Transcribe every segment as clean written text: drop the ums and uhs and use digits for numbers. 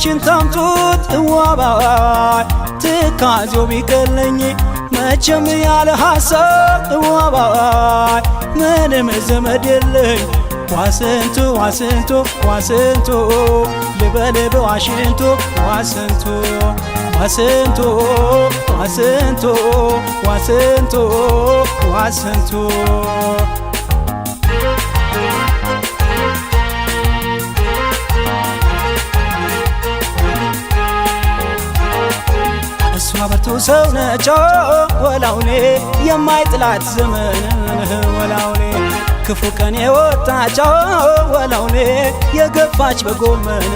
ዋሽንት አምጡት እዋባይ ትካዜው ቢቀለኝ መቼም ያለ ሐሳብ እዋባይ ምንም ዘመድ የለኝ ዋስንቱ ዋስንቱ ዋስንቱ ልበል በዋሽንቱ ዋስንቱ ዋስንቱ ዋስንቱ ዋስንቱ ዋስንቱ እሷ በርቱ ሰው ነች ወላውሌ የማይጥላት ዘመን ወላውሌ ክፉ ቀን የወጣች ወላውሌ የገፋች በጎመን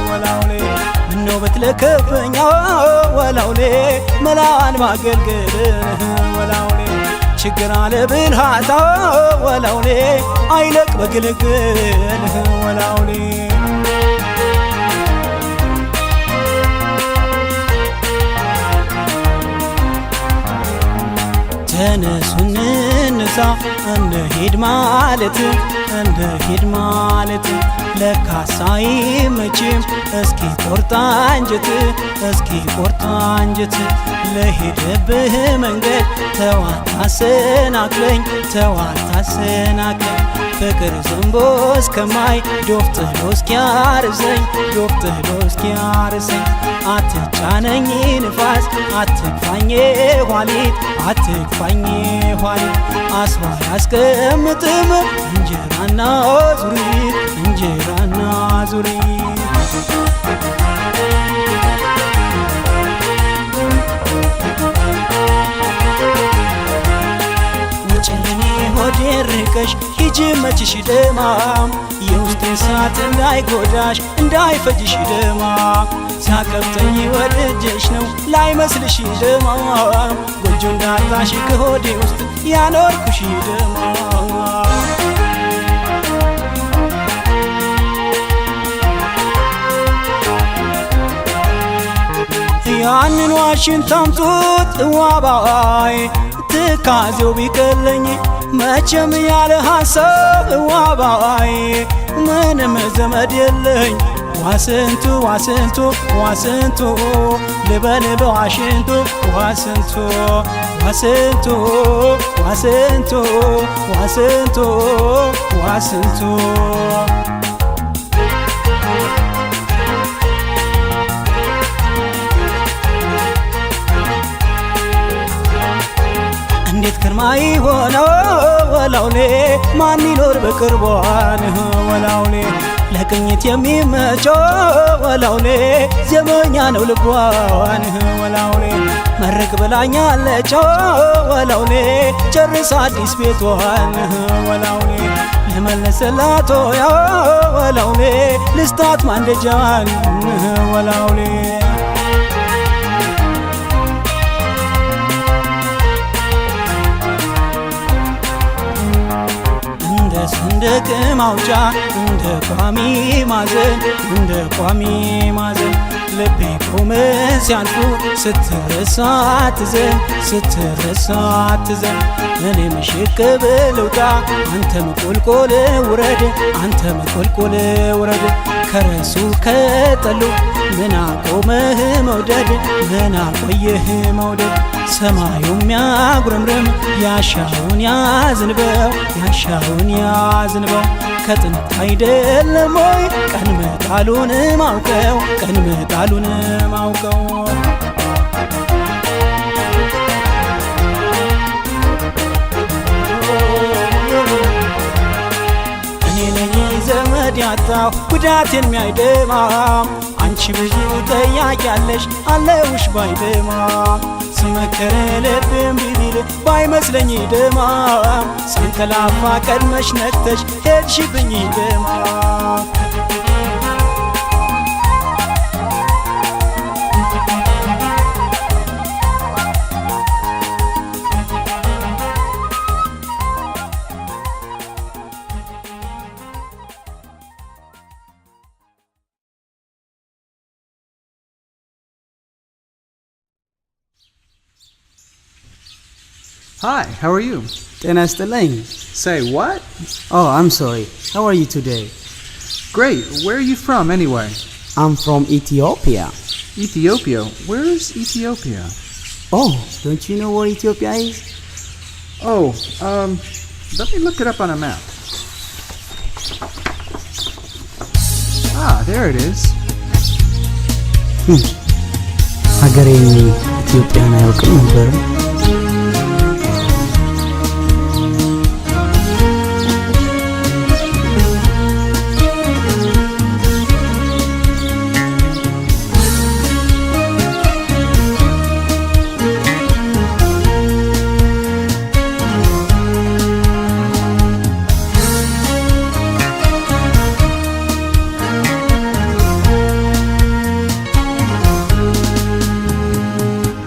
ወላውሌ ምነው በትለከፈኛ ወላውሌ መላዋን ማገልገል ወላውሌ ችግር አለ ብልሃታ ወላውሌ አይለቅ በግልግል ወላውሌ ተነሱ እንነሳ እንሂድ ማለት እንሂድ ማለት ለካሳ አይመችም እስኪ ቆርጣ አንጀት እስኪ ቆርጣ አንጀት ለሄደብህ መንገድ ተው አታሰናክለኝ ተው አታሰናክለኝ ፍቅር ዘንቦ እስከማይ ዶፍ ጥሎ እስኪያርሰኝ ዶፍ ጥሎ እስኪያርሰኝ አትጫነኝ ንፋስ አትግፋኝ ኋሊት አትግፋኝ ኋሊት አስሮ አያስቀምጥም እንጀራና ዙሪት እንጀራና ዙሪት ውጭልኝ ሆዴን ርቀሽ ሂጂ መችሽ ደማም የውስጤን ሰዓት እንዳይጎዳሽ እንዳይፈጅሽ ደማም ሲያቀብጠኝ ወድጀሽ ነው ላይመስልሽ ደማም ጎጆ እንዳጣሽ ከሆዴ ውስጥ ያኖርኩሽ ደማም ያንን ዋሽንት አምጡት እዋባይ ትካዜው ቢቀለኝ መቼም ያለ ሐሳብ እዋባይ ምንም ዘመድ የለኝ ዋስንቱ ዋስንቱ ዋስንቱ ልበል በዋሽንቱ ዋስንቱ ዋስንቱ ዋስንቱ ዋስንቱ ዋስንቱ እንዴት ከርማይ ሆነው ወላውሌ ማን ይኖር በቅርቧን ወላውሌ ለቅኝት የሚመቸው ወላውሌ ዘመኛ ነው ልቧን ወላውሌ መረቅ ብላኛለች ወላውሌ ጨርሳ አዲስ ቤቷን ወላውሌ ለመለሰላት ያ ወላውሌ ልስታት ማንደጃን ወላውሌ ሰንደቅ ማውጫ እንደ ቋሚ ማዘን እንደ ቋሚ ማዘን ልቤ ቆመ ሲያልፉ ስትረሳ ትዘን ስትረሳ ትዘን እኔም ሽቅብ ልውጣ አንተም ቁልቁል ውረድ አንተም ቁልቁል ውረድ ከረሱ ከጠሉ ምን አቆመህ መውደድ ምን አቆየህ መውደድ ሰማዩ የሚያጉረምርም ያሻውን ያዝንበው ያሻውን ያዝንበው ከጥንት አይደለም ወይ ቀን መጣሉን ማውቀው ቀን መጣሉን ማውቀው እኔ ነኝ ዘመድ ያጣሁ ጉዳት የሚያይደማም አንቺ ብዙ ጠያቂ ያለሽ አለውሽ ባይደማም ስመከረ ልቤም ቢቢል ባይመስለኝ ደማም ሳንከላፋ ቀድመሽ ነቅተሽ ሄድሽብኝ ደማም Hi, how are you? ጤና ይስጥልኝ. Say what? Oh, I'm sorry. How are you today? Great. Where are you from anyway? I'm from Ethiopia. Ethiopia? Where's Ethiopia? Oh, don't you know where Ethiopia is? Oh, let me look it up on a map. Ah, there it is. ሀገሬን ኢትዮጵያን አያውቅም ነበር።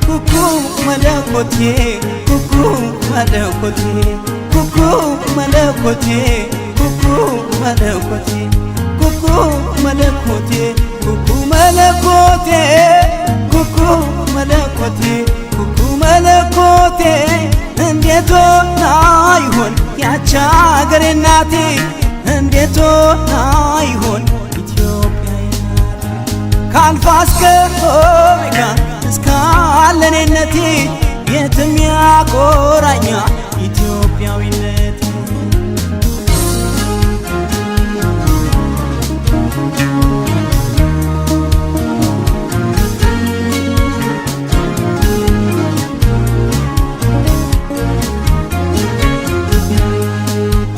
Kuku malakote, kuku malakote, kuku malakote, kuku malakote, kuku malakote, kuku malakote, kuku malakote. እንዴት ሆና ይሆን ያች አገሬ እናቴ? እንዴት ሆና ይሆን ኢትዮጵያዬ ናት? ከአልፋ እስከ ኦሜጋ እስካለኔነቴ የትም ያኮራኛል ኢትዮጵያዊነት።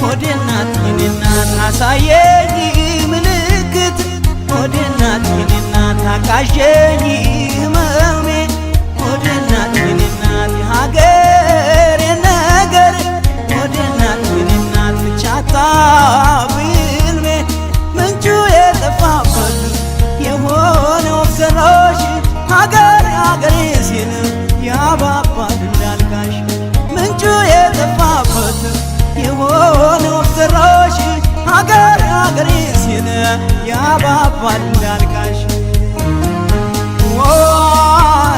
ሆዴ ናት የኔ እናት አሳየኝ ምልክት፣ ሆዴ ናት የኔ እናት አቃዠኝ ህመሜ፣ ሆዴ ናት የኔ እናት የሀገሬ ነገር፣ ሆዴ ናት የኔ እናት ብቻታ ብልሜ። ምንጩ የጠፋበት የሆነው ዘሮሽ ሀገሬ ሀገሬ ሲል ያባባል እንዳልጋሽ። ምንጩ የጠፋበት የሆነው ዘሮሽ ሀገሬ ሀገሬ ሲል ያባባል እንዳልጋሽ።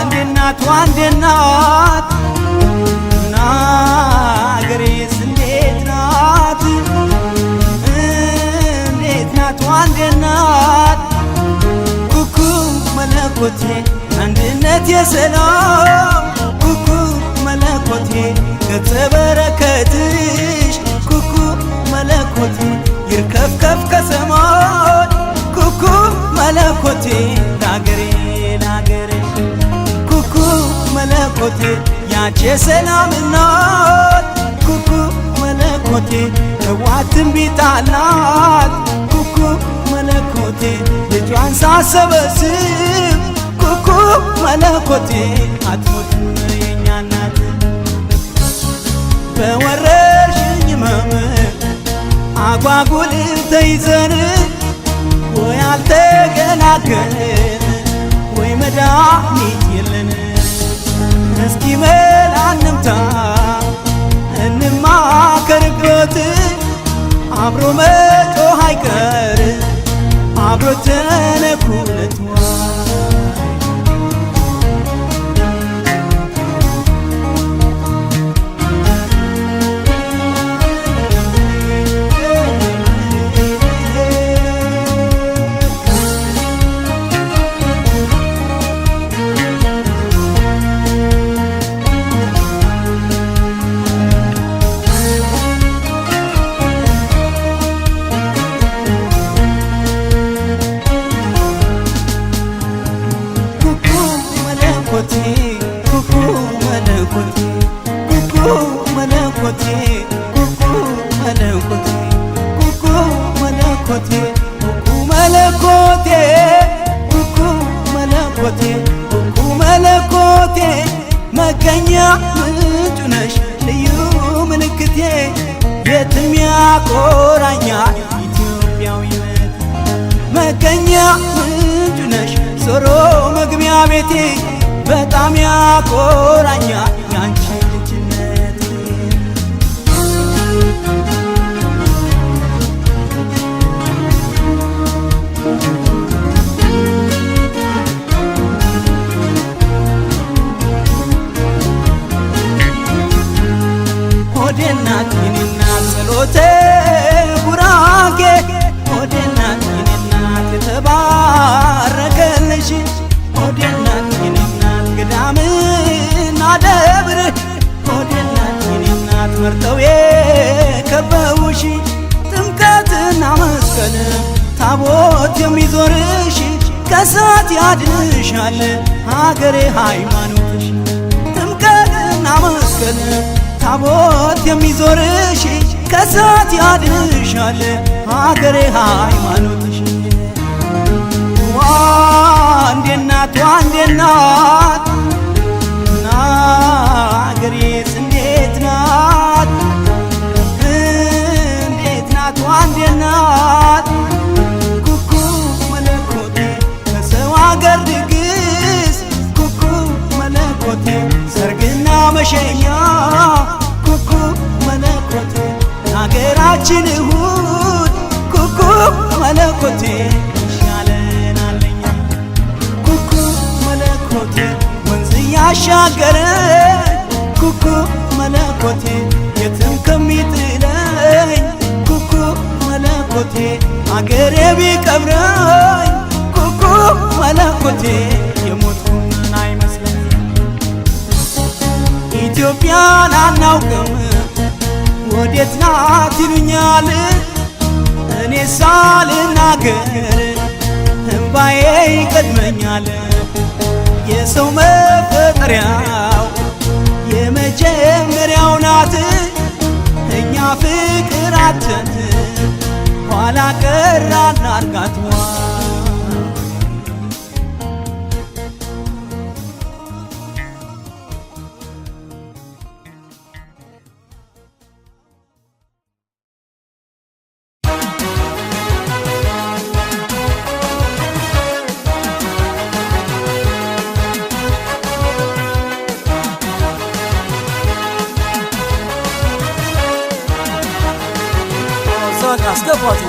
እንዴናት ዋንዴናት ናገሬስ እንዴት ናት? እንዴት ናት ዋንዴናት? ኩኩ መለኮቴ አንድነት የሰላም፣ ኩኩ መለኮቴ ገጸ በረከትሽ፣ ኩኩ መለኮቴ ይርከፍከፍ ከሰማይ፣ ኩኩ መለኮቴ ላገሬ ላገሬ፣ ኩኩ መለኮቴ ያች የሰላም እናት፣ ኩኩ መለኮቴ ህወሓት ትንቢት አላት፣ ኩኩ መለኮቴ ልጇን ሳሰበስብ፣ ኩኩ መለኮቴ አትሞትም የኛ እናት። በወረርሽኝ ህመም አጓጉል ተይዘን ወይ አልተገላገልን ወይ መድኃኒት የለን። እስኪ መላ እንምታ እንማከርበት፣ አብሮ መጮህ አይቀር አብሮ ተነኩለት። ኩኩ መለኮቴ ኩኩ መለኮቴ ኩኩ መለኮቴ ኩኩ መለኮቴ ኩኩ መለኮቴ ኩኩ መለኮቴ ኩኩ መለኮቴ መገኛ ምንጩ ነሽ ልዩ ምልክቴ፣ የትም ያኮራኛል ኢትዮጵያዊነት። መገኛ ምንጩ ነሽ ዞሮ መግቢያ ቤቴ፣ በጣም ያኮራኛል ያንቺ ልጅነት። ሆዴ ናት የኔ እናት ጸሎቴ ጉራጌ፣ ሆዴ ናት የኔ እናት የተባረከች መርጠው የከበውሽ ጥምቀትና መስቀል ታቦት የሚዞርሽ ከሳት ያድንሻል ሀገሬ ሃይማኖትሽ ጥምቀትና መስቀል ታቦት የሚዞርሽ ከሳት ያድንሻል ሀገሬ ሃይማኖትሽ ዋንዴ እናት ናገሬስ እንዴት ናት ዋንዴ ናት ኩኩ መለኮቴ ከሰው አገር ድግስ ኩኩ መለኮቴ ሰርግና መሸኛ ኩኩ መለኮቴ ሀገራችን እሁድ ኩኩ መለኮቴ ይሻለናለኛ ኩኩ መለኮቴ ወንዝ ያሻገረ ኩኩ መለኮቴ የትም ከሚጥለኝ ኩኩ መለኮቴ አገሬ ቢቀብረኝ ኩኩ መለኮቴ የሞትኩምን አይመስለኝ ኢትዮጵያን አናውቅም ወዴት ናት ይሉኛል እኔ ሳልናገር እምባዬ ይቀድመኛል የሰው መፈጠሪያው የመጀመሪያው ናት እኛ ፍቅር አተን ኋላ ቀር አናርጋት አስገባት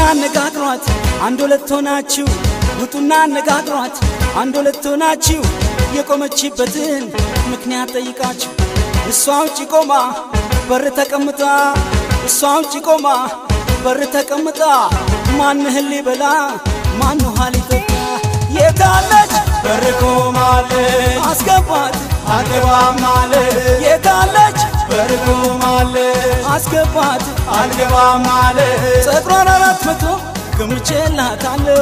አነጋግሯት አንድ ሁለት ሆናችሁ ውጡና አነጋግሯት አንድ ሁለት ሆናችሁ የቆመችበትን ምክንያት ጠይቃችሁ እሷ ውጪ ቆማ በር ተቀምጣ እሷ ውጪ ቆማ በር ተቀምጣ ማንህ ሊበላ ማንህ ሊጠጣ የታለች በር ቆማለች አስገባት አልገባም አለች የታለች በር ቆማለች አስገባት አልገባም አለች ጸጉሯን 400 ገምቼላታለሁ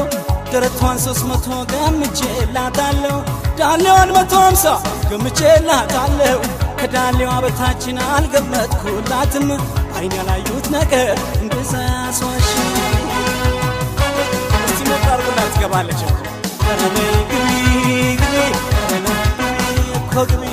ደረቷን 300 ገምቼላታለሁ ዳሌዋን 150 ገምቼላታለሁ ከዳሌዋ በታችን አልገመትኩላትም አይን ያላዩት ነገር እንደዛ ያስዋሽ እስቲ መጣርኩላት ትገባለች ረኔ ግቢ ግቢ ረኔ ግቢ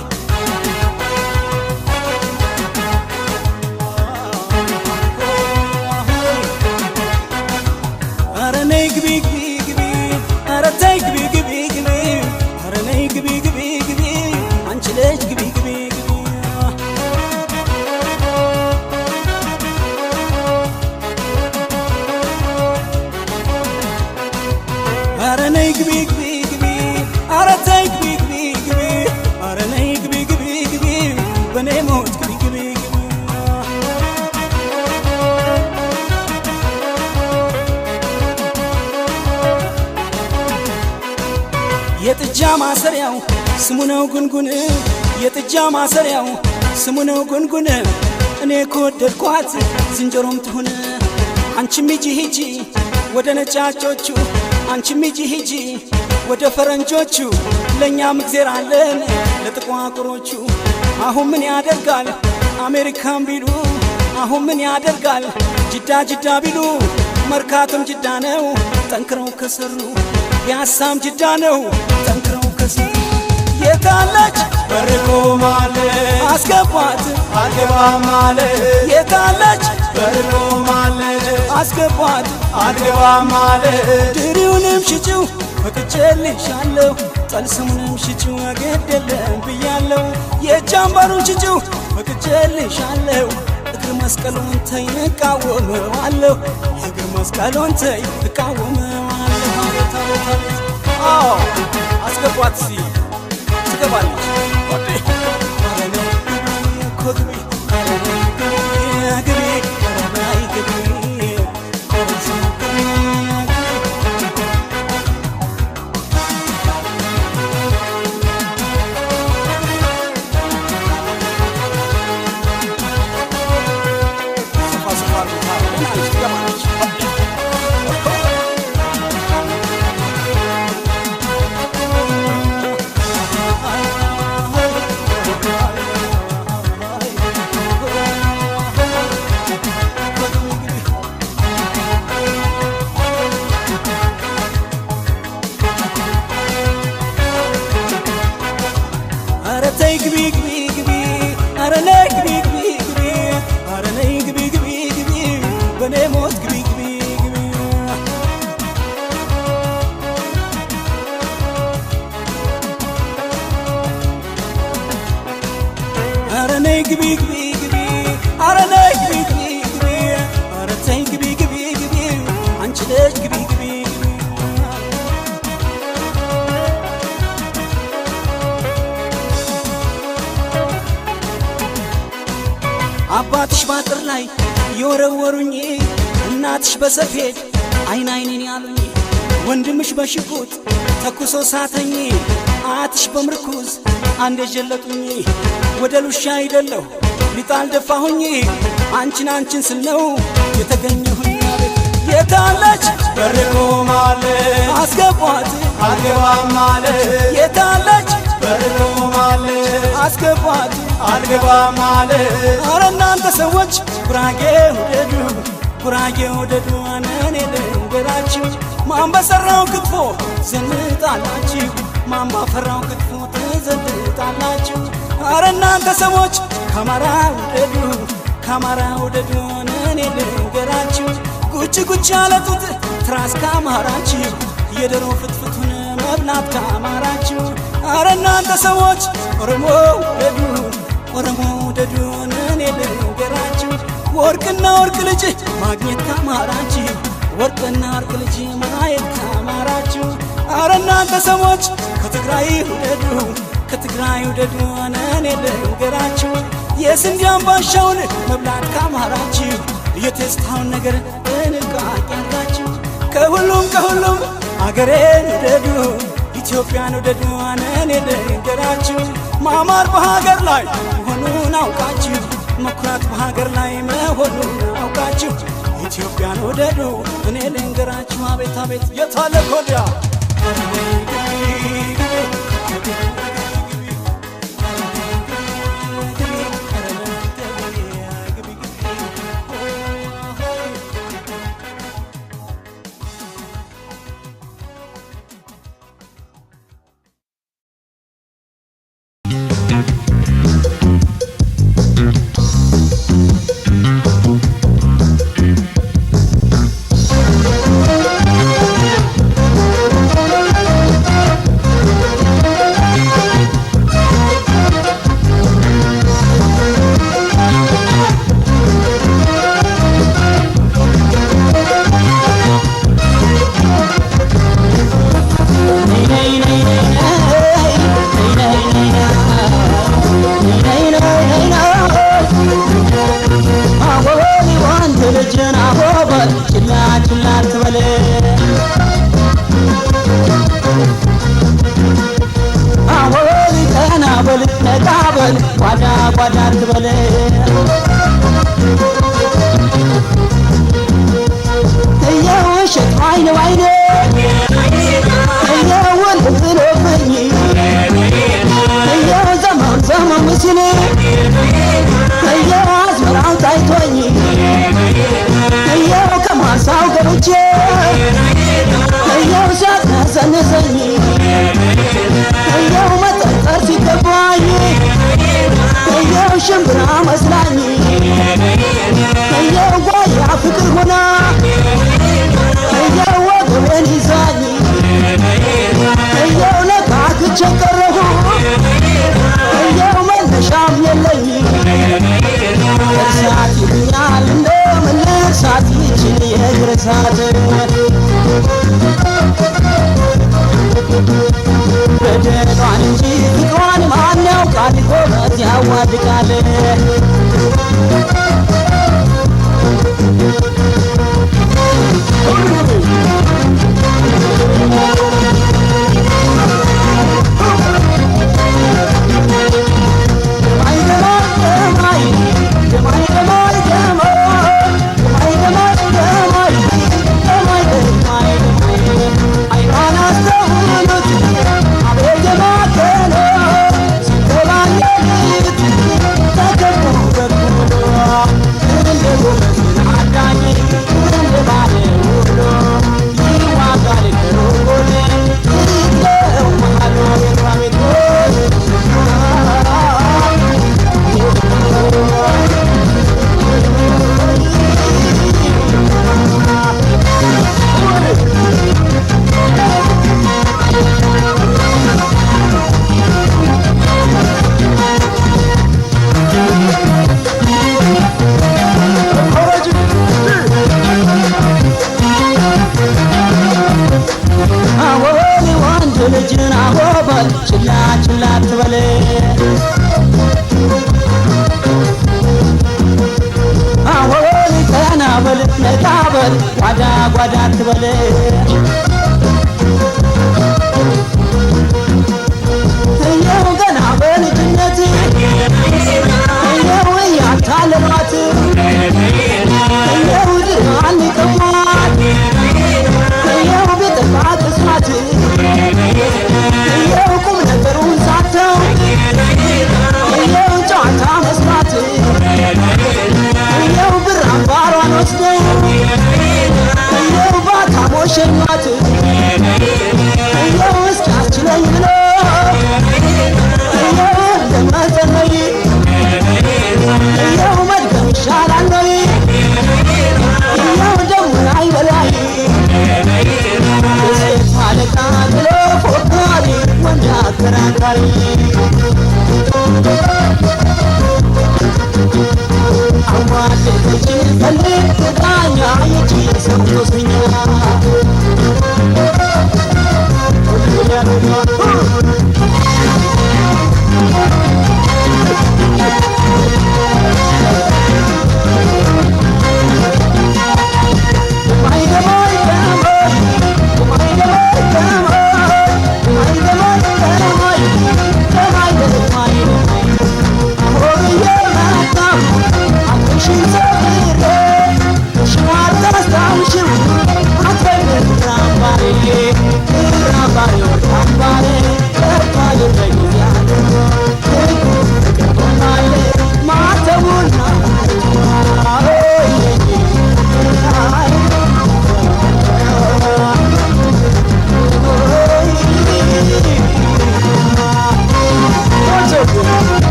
የጥጃ ማሰሪያው ስሙ ነው ጉንጉን የጥጃ ማሰሪያው ስሙ ነው ጉንጉን እኔ ከወደድኳት ዝንጀሮም ትሁን አንቺም ሂጂ ሂጂ ወደ ነጫጮቹ አንቺም ሂጂ ሂጂ ወደ ፈረንጆቹ ለኛም እግዚአብሔር አለን ለጥቋቁሮቹ አሁን ምን ያደርጋል አሜሪካን ቢሉ አሁን ምን ያደርጋል ጅዳ ጅዳ ቢሉ መርካቶም ጅዳ ነው ጠንክረው ከሰሩ ያሳም ጅዳ ነው ጠንክረው ከሰሩ የታለች በርቆ ማለት አስገባት አልገባም ማለት የታለች በርቆ ማለት አስገባት አልገባም ማለት ድሪውንም ሽጪው ፈቅጄልሻለሁ ጠልስሙንም ሽጪው አገደለም ብያለሁ የጃምባሩን ሽጪው ፈቅጄልሻለሁ እግር መስቀሉን ተይ እቃወመዋለሁ እግር መስቀሉን ተይ እቃወመዋለሁ አቤት አቤት አቤት አዎ አስገቧት ሲ ትገባለች ኮግቢ ግቢ አይ ግቢ አባትሽ ባጥር ላይ የወረወሩኝ እናትሽ በሰፌድ አይን አይኔን ያሉኝ ወንድምሽ በሽጉጥ ተኩሶ ሳተኝ አያትሽ በምርኩዝ አንዴ ጀለጡኝ ወደ ሉሻ አይደለሁ ሊጣል ደፋሁኝ አንቺን ስል ነው የተገኘሁኝ አቤት የታለች በርቆ ማለት አስገቧት አልገባም ማለት የታለች በርቆ ማለት አስገቧት አልገባም ማለት አረ እናንተ ሰዎች ጉራጌ ወደዱ እኔ ልንገራችሁ ማን በሰራው ክትፎ ዘንጣላችሁ ማን ባፈራው ክትፎ ትዘንጣላችሁ አረ እናንተ ሰዎች ካማራ ወደዱ እኔ ልንገራችሁ ጉጭ ያለጡት ትራስ ካማራችሁ የደሮ ፍትፍቱን መብላት ካማራችሁ አረ እናንተ ሰዎች ኦሮሞ ወደዱ እኔ ልንገራችሁ ወርቅና ወርቅ ልጅ ማግኘት ካማራችሁ ወርቅና ወርቅ ልጅ ማየት ካማራችሁ አረ እናንተ ሰዎች ከትግራይ ወደዱ እኔ ልንገራችሁ የስንዴ አምባሻውን መብላት ካማራችሁ የቴስታውን ነገር ጥንቃቄ አድርጋችሁ ከሁሉም አገሬን ወደዱ ኢትዮጵያን ወደዱ እኔ ልንገራችሁ ማማር በሀገር ላይ መሆኑን አውቃችሁ መኩራት በሀገር ላይ መሆኑን አውቃችሁ ኢትዮጵያን ወደዱ እኔ ልንገራችሁ አቤት አቤት የታለ ኮዲያ ወጥቼ እየው ሲያነሰንሰኝ እየው መጠጠር ሲገባኝ እየው ሽምብራ መስላኝ እየው ጓያ ፍቅር ሆና እየው ወገቤን ይዛኝ እየው ነካክቼ ቀረሁ እየው መነሻም የለኝ እርሳት ይሉኛል እንደምን እርሳት ይችን የእግር እሳት በደሏን እንጂ ፍቅሯን ማን ያውቃል ጎበዝ ያዋድቃል ልጅን አሆበል ችላ ችላ ትበል አሆበል ቀና በል ነቃ በል ጓዳ ጓዳ ትበል እየው ገና በልጅነት እየው ያታለሏት እየው ድሃን ይቀሟት እየው ቢጠፋ ቅስማት እየው ቁም ነገሩን ሳተው እየው ጨዋታ መስራት እየው ብር አምባሯን ወስደው እየው ባታ ሞሸኟት እየው እስኪያስችለኝ ብሎ እየው እንደመጸለይ እየው መድገም ይሻላል ወይ እየው ደሞ ላይ በላይ የሴት አለቃ ብሎ ፎካሪ ወንድ አከራካሪ አዋደደች ፈልግ ዳኛ የቺ ሰው ሶስተኛ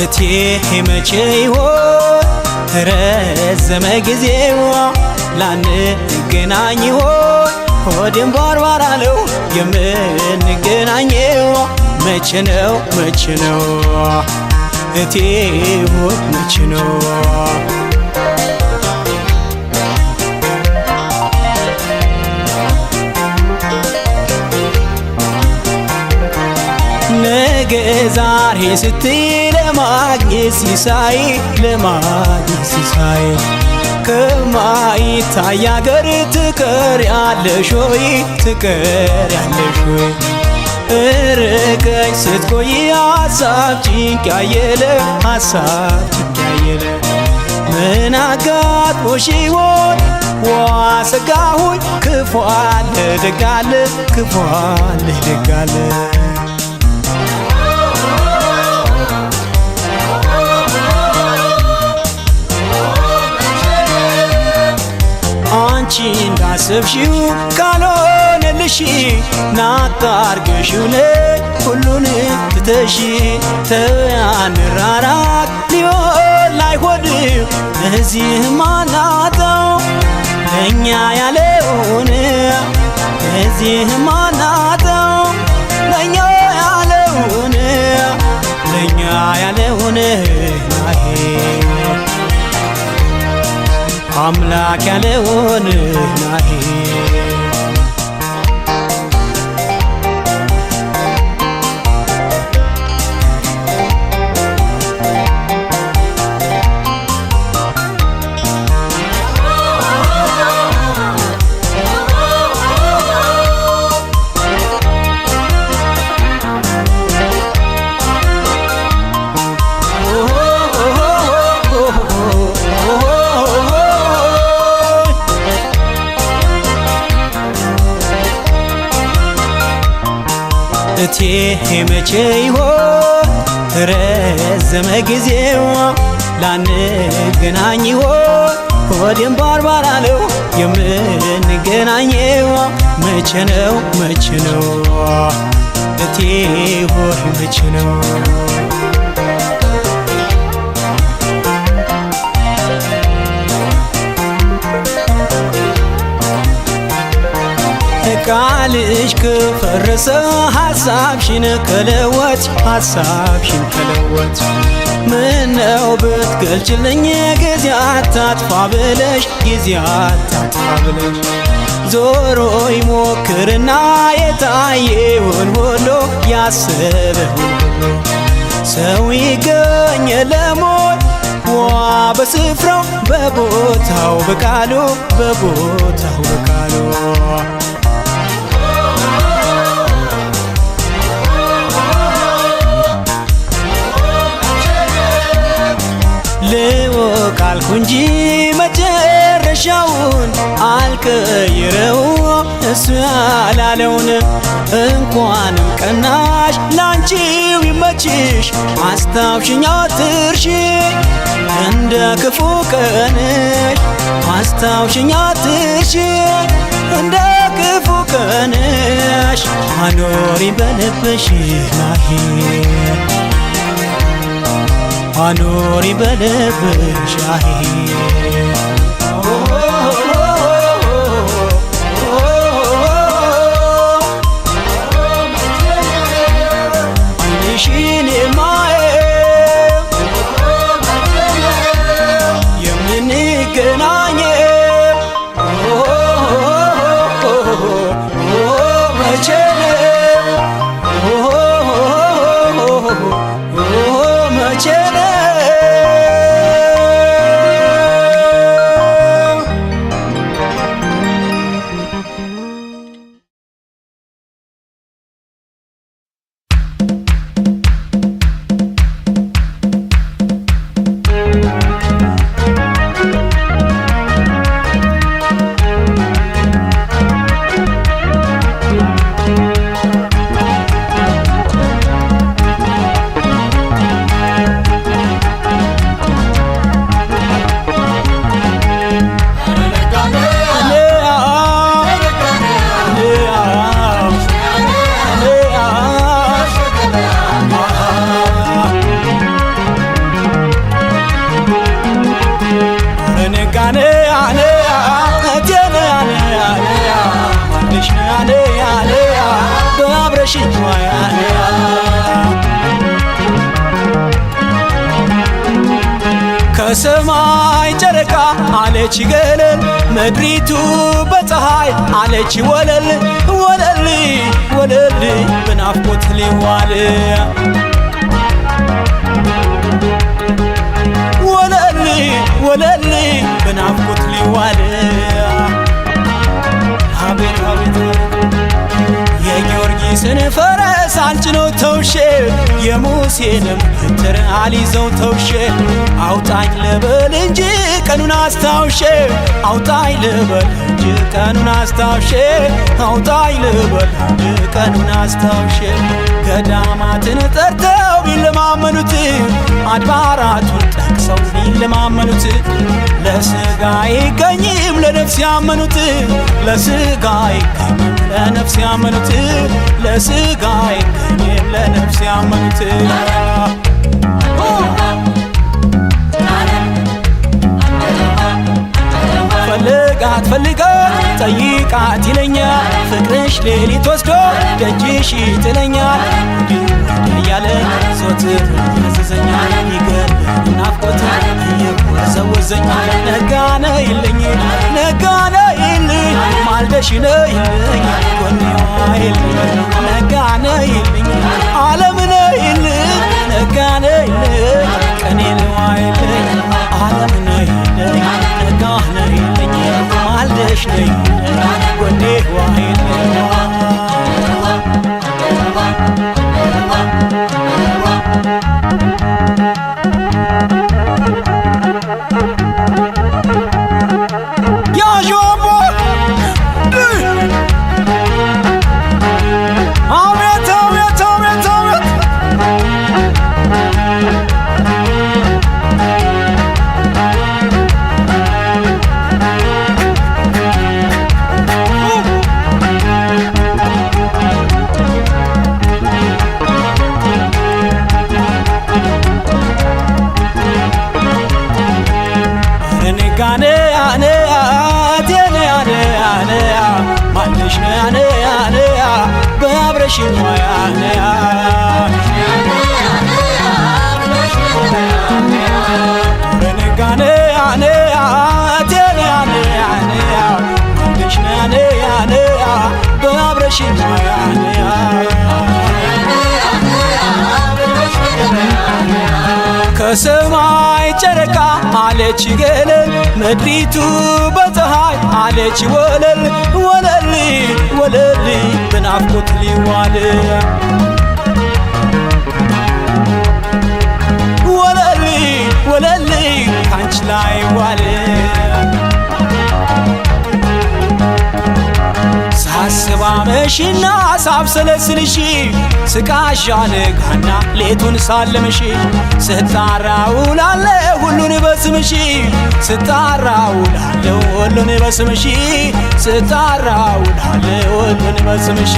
እቴ መቼ ይሆን ረዘመ ጊዜው ላንገናኝ ይሆን ሆዴም ባርባር አለው የምንገናኘው መቼ ነው መቼ ነው እቴ ሆይ መቼ ነው ነገ ዛሬ ስትይ ለማግኘት ሲሳይ ለማግኘት ሲሳይ ከማይታይ አገር ትቀሪያለሽ ወይ ትቀሪያለሽ ወይ ርቀሽ ስትቆይ ሀሳብ ጭንቅ ያየለ ሀሳብ ጭንቅ ያየለ ምን አጋጥሞሽ ይሆን ዋ ሰጋሁኝ ክፉ አለ ደግ አለ ክፉ አለ ደግ አለ አንቺ እንዳሰብሽው ካልሆነልሽ ናታርገሽው ሁሉን ትተሽ ተያንራራቅ ሊሆን ላይሆንም እዚህ ማናጣው ለእኛ ያለውን እዚህ ማናጣው ለእኛ ያለውን ለእኛ ያለውን ናሄ አምላክ ያለውን ናሄ እቴ መቼ ይሆን ረዘመ ጊዜው ላንገናኝ ይሆን ሆዴም ባርባር አለው የምንገናኘው መቼ ነው መቼ ነው እቴ ሆይ መቼ ነው ቃልሽ ከፈረሰ ሐሳብሽን ከለወጥ ሐሳብሽን ከለወጥ ምነው ብትገልጭልኝ ጊዜ አታጥፋ ብለሽ ጊዜ አታጥፋ ብለሽ ዞሮ ይሞክርና የታየውን ሁሉ ያሰበውን ሁሉ ሰው ይገኝ ለሞት ዋ በስፍራው በቦታው በቃሉ በቦታው በቃሉ ልወቃልኩ እንጂ መጨረሻውን አልቀይረው እሱ ያላለውን እንኳንም ቀናሽ ላንቺው ይመችሽ አስታውሽኝ አትርሺ እንደ ክፉ ቀንሽ አስታውሽኝ አትርሺ እንደ ክፉ ቀንሽ አኖሪ በልብሽ ናሂ አኖሪ በልብሽ አሂ አይንሽን የማየው የምንገናኘው መቼ መቼ አብረሽኝ ዋያ ከሰማይ ጨረቃ አለች ገለል ምድሪቱ በፀሐይ አለች ወለል ወለል ወለል በናፍቆት ሊዋል ወለል ወለል በናፍቆት ሊዋል አቤት አቤት የጊዮርጊስን ፈረስ አልጭነው ተውሼ የሙሴንም በትር አልይዘው ተውሼ አውጣኝ ልበል እንጂ ቀኑን አስታውሼ አውጣኝ ልበል እንጂ ቀኑን አስታውሼ አውጣኝ ልበል እንጂ ቀኑን አስታውሼ ገዳማትን ጠርተው ቢለማመኑት አድባራቱን ጠቅሰው ቢለማመኑት ለሥጋ አይገኝም ለነፍስ ያመኑት ለሥጋ አይገኝም ለነፍስ ያመኑት ለሥጋ አይገኝም ለነፍስ ያመኑት ፈልጋት ፈልጋት ጠይቃት ይለኛል ፍቅርሽ ሌሊት ወስዶ ደጅሽ ይጥለኛል እያለ ዞትር ያዘዘኛል ይገል ናፍቆት እየወዘወዘኛል ነጋ ነይልኝ ነጋ ነይልኝ ማልደሽ ነይልኝ ጎኔዋ ይልኝ ነጋ ነይልኝ ዓለም ነይልኝ ነጋ ነይልኝ ቀኔዋ ይልኝ ዓለም ነይልኝ ነጋ ነይልኝ ማልደሽ ነይልኝ ጎኔዋ ይልኝ ከሰማይ ጨረቃ አለች ገለል ምድሪቱ በፀሐይ አለች ወለል ወለል ወለል በናፍቆት ሊዋል ወለል ወለል ካንቺ ላይ ዋል ሳስባ መሽና ሳብሰለስልሽ ስቃሻልጋና ሌቱን ሳለምሽ ስጣራ ውላለ ሁሉን በስምሽ ስጣራ ውላለ ሁሉን በስምሽ ስጣራ ውላለ ሁሉን በስምሽ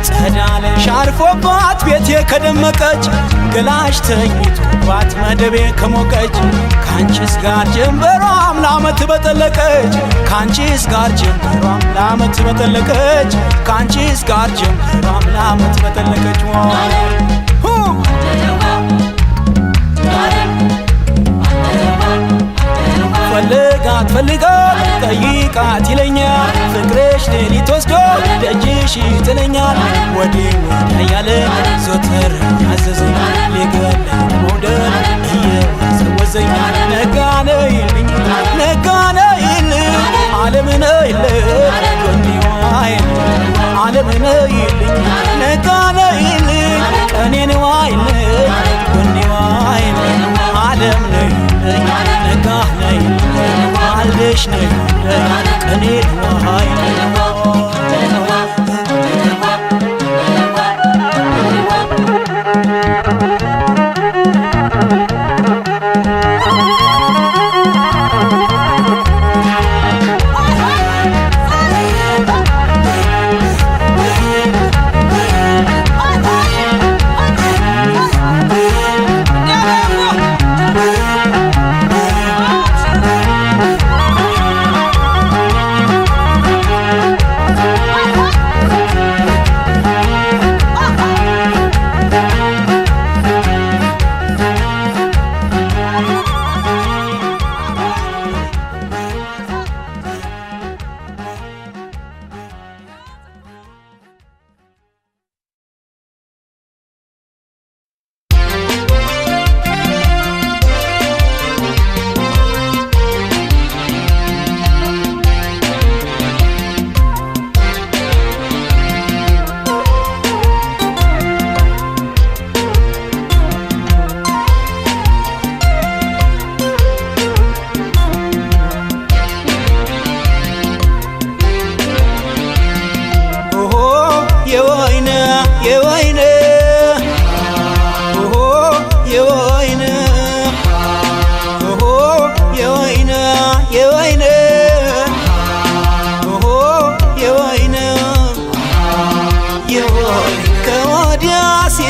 ጸዳለሽ አርፎባት ቤቴ ከደመቀች ገላሽ ተኝቶባት መደቤ ከሞቀች ካንቺስ ጋር ጀንበሯም ለዓመት በጠለቀች ካንቺስ ጋር ጀንበሯም ለዓመት በጠለቀች ካንቺስ ጋር ጀንበሯም ለዓመት በጠለቀች ፈልጋት ፈልጋት ጠይቃት ይለኛል ፍቅርሽ ሌሊት ወስዶ ደጅሽ ይጥለኛል ወዲህ ወዲያ ያለ ዞትር ያዘዘኝ ሊገለኝ መውደድ እየወዘወዘኝ ነጋ ነይልኝ ነጋ ነይልኝ ዓለም ነይልኝ ጎኔዋ ይልኝ ዓለም ነይልኝ ነጋ ነይልኝ ቀኔዋ ይልኝ ጎኔዋ ይልኝ ዓለም ነይልኝ ነጋ ነይልኝ ማልደሽ ነይልኝ ቀኔዋ ይልኝ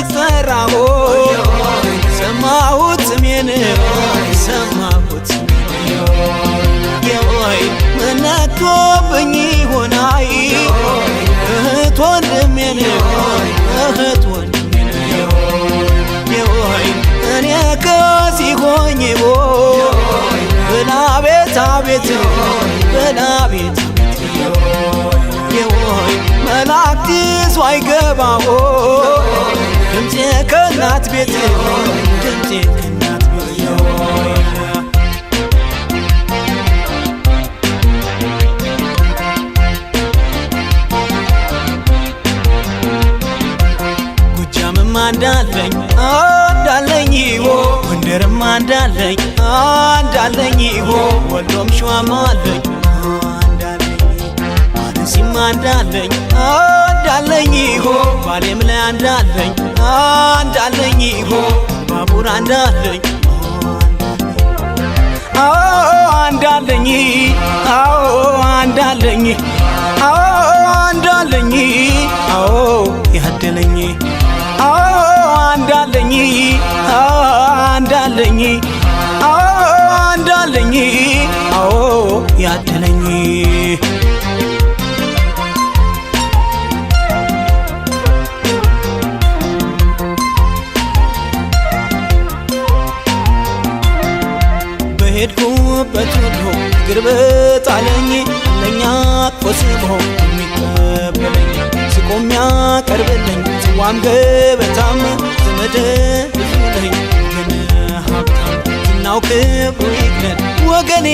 ሲጠራሁ ሰማሁት ስሜን ሰማሁት የወይ መነቶብኝ ሆናይ እህት ወንድሜን እህት ወንድሜን የወይ እኔ ከዚህ ሆኜ ብላ ቤት አቤት ብላ ቤት የወይ መላእክት ይዞ አይገባው ድምፄ ከእናት ቤት ድምፄ ከእናት ቤት ጎጃምም አንዳለኝ አንዳለኝ ጎንደርም አንዳለኝ አንዳለኝ ወሎም ሸዋም አለኝ አርሲም አንዳለኝ አንዳለኝ ባሌም ላይ አንዳለኝ አንዳለኝ ባቡር አንዳለኝ አንዳለኝ አንዳለኝ አንዳለኝ ያደለኝ አንዳለኝ አንዳለኝ አንዳለኝ ያደለኝ በሄድኩበት ሁሉ እግር በጣለኝ ለኛ ቆስቦ የሚቀበለኝ ስቆም ያቀርብልኝ ጽዋም ገበታም ዘመድ ብዙ ነኝ ግን ሀብታም ዝናው ክብሩ ይግነን ወገኔ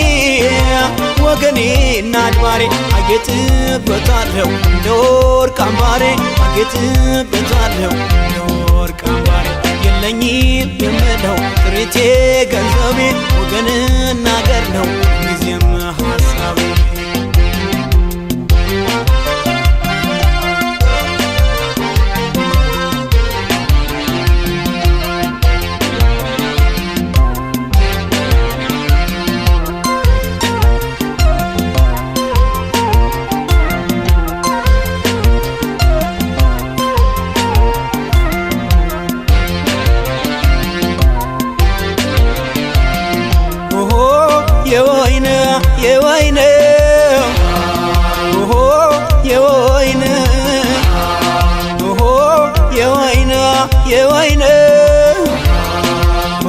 ወገኔ እናድባሬ አጌጥበታለሁ እንደ ወርቅ አምባሬ አጌጥበታለሁ እንደ ወርቅ አምባሬ የለኝም የምለው ጥሪቴ ገንዘቤ ወገንና አገር ነው ጊዜም ሀሳቤ የወይነ የወይነ ኦሆ የወይነ ኦሆ የወይነ የወይነ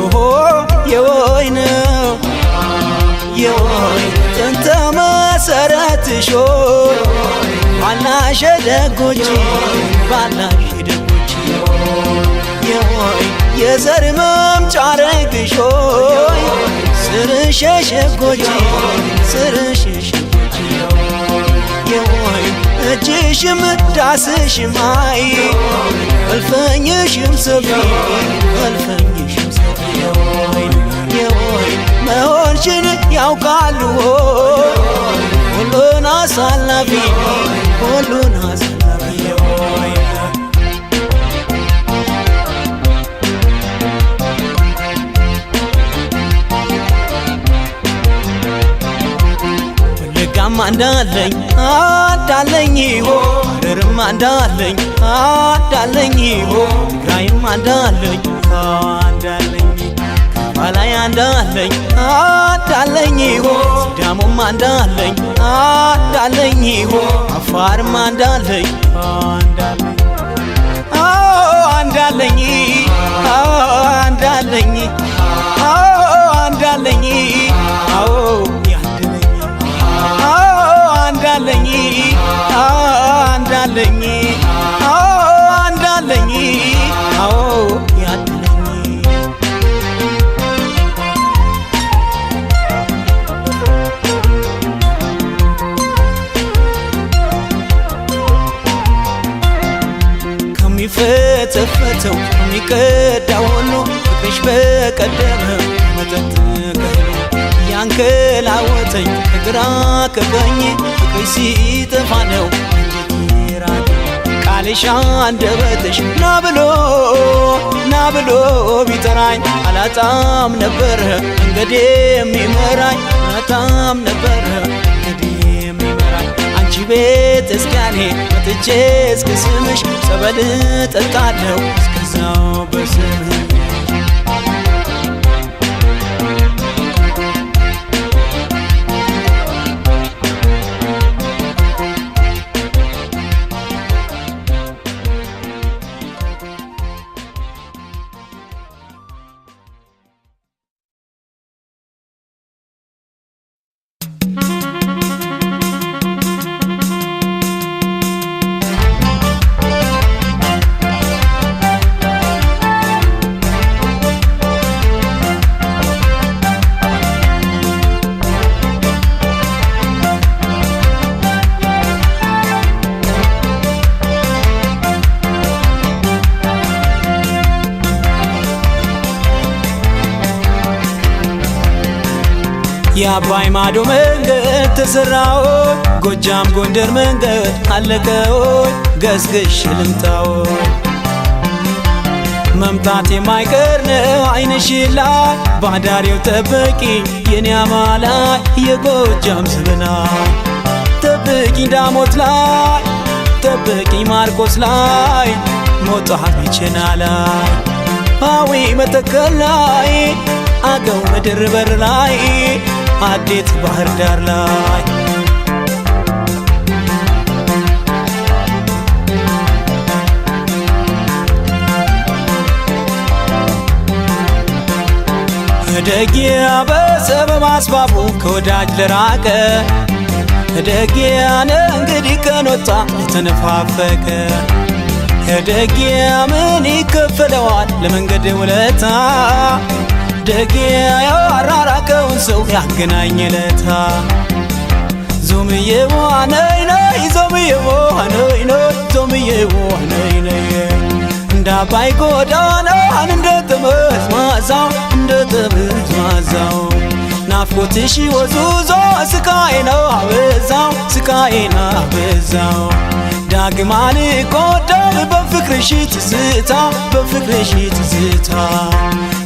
ኦሆ የወይነ የወይ ጥንተ መሰረትሽ ባላሽ ደጎች ባላሽ ደጎች የወይ የዘር መምጫ ረግሽ ስርሽ ሸጎች ስርሽ ሸጎች የወይ እጅሽም ዳስሽም አይ እልፍኝሽም ሰፊ እልፍኝሽም ሰፊ የወይ መሆንሽን ያውቃሉ ሁሉን አሳላፊ ሁሉን አሳላፊ የወይ ወለጋም አንዳለኝ አንዳለኝ ሐረርም አንዳለኝ አንዳለኝ ትግራይም አንዳለኝ አንዳለኝ ባላይ አንዳለኝ አንዳለኝ ሲዳሞም አንዳለኝ አንዳለኝ አፋርም አንዳለኝ አንዳለኝ አንዳለኝ አንዳለኝ አንዳለኝ አንዳለኝ አንዳለኝ አንዳለኝ ያድለኝ ከሚፈተፈተው ከሚቀዳው ሁሉ ፍቅርሽ በቀደመ መጠጥ ከህሎ ያንከላወተኝ ከግራ ከቀኝ ፍቅርሽ ሲጠፋ ነው እንጀት ቃልሽ አንደበትሽ ና ብሎ ቢጠራኝ አላጣም ነበረ እንግዲ የሚመራኝ አላጣም ነበረ እንግዲ የሚመራኝ አንቺ ቤተ ክርስቲያኔ መጥቼ እስከ ስምሽ ጸበል ጠጣለሁ እስከዛው በስምሽ የአባይ ማዶ መንገድ ተሰራው ጎጃም ጎንደር መንገድ አለቀው ገስግሽ ልምታው መምጣት የማይቀር ነው አይንሽ ላይ ባዳሪው ጠብቂ የኔ አማላይ የጎጃም ስብና ጠብቂ ዳሞት ላይ ጠብቂ ማርቆስ ላይ ሞጣ ቢቸና ላይ አዊ መተከል ላይ አገው ምድር በር ላይ አዴት ባህር ዳር ላይ ደጊያ በሰበብ አስባቡ ከወዳጅ ለራቀ ደጊያ እንግዲህ ከኖታ የተነፋፈቀ ደጊያ ምን ይከፈለዋል ለመንገድ ውለታ ደጊያ ያራራቀውን ሰው ያገናኘለታ ዞምዬ ዋነይ ነይ ዞምዬ ዋነይ ነይ ዞምዬ ዋነይ ነይ እንዳባይ ጎዳና እንደ ተመዝማዛው እንደ ተመዝማዛው ናፍቆትሽ ወዙዞ ስቃዬን አበዛው ስቃዬን አበዛው ዳግም አልጎዳም በፍቅርሽ ትዝታ በፍቅርሽ ትዝታ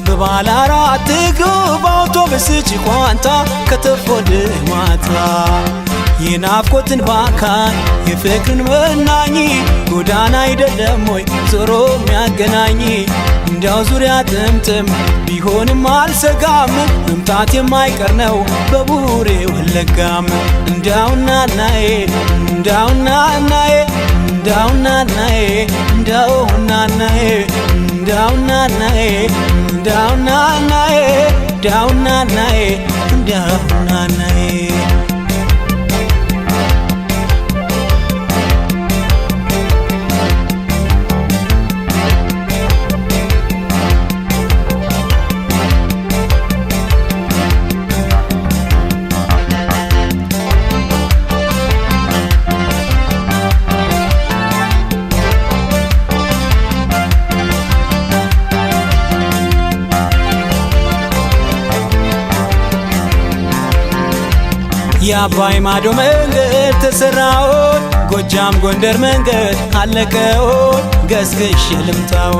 በባለ አራት እግሩ በአውቶብስ ጭቋንታ ከተፎል ማታ የናፍቆትን ባካኝ የፍቅርን መናኝ ጎዳና አይደለም ወይ ዞሮ የሚያገናኝ እንዲያው ዙሪያ ጥምጥም ቢሆንም አልሰጋም መምጣት የማይቀር ነው በቡሬ ወለጋም እንዳውና ናዬ እንዳውና ናዬ እንዳውና ናዬ እንዳውና ናዬ እንዳውና ናዬ እንዳውና ናዬ እንዳውና ናዬ እንዳውና ናዬ የአባይ ማዶ መንገድ ተሰራው ጎጃም ጎንደር መንገድ አለቀው ገስግሽ ልምታው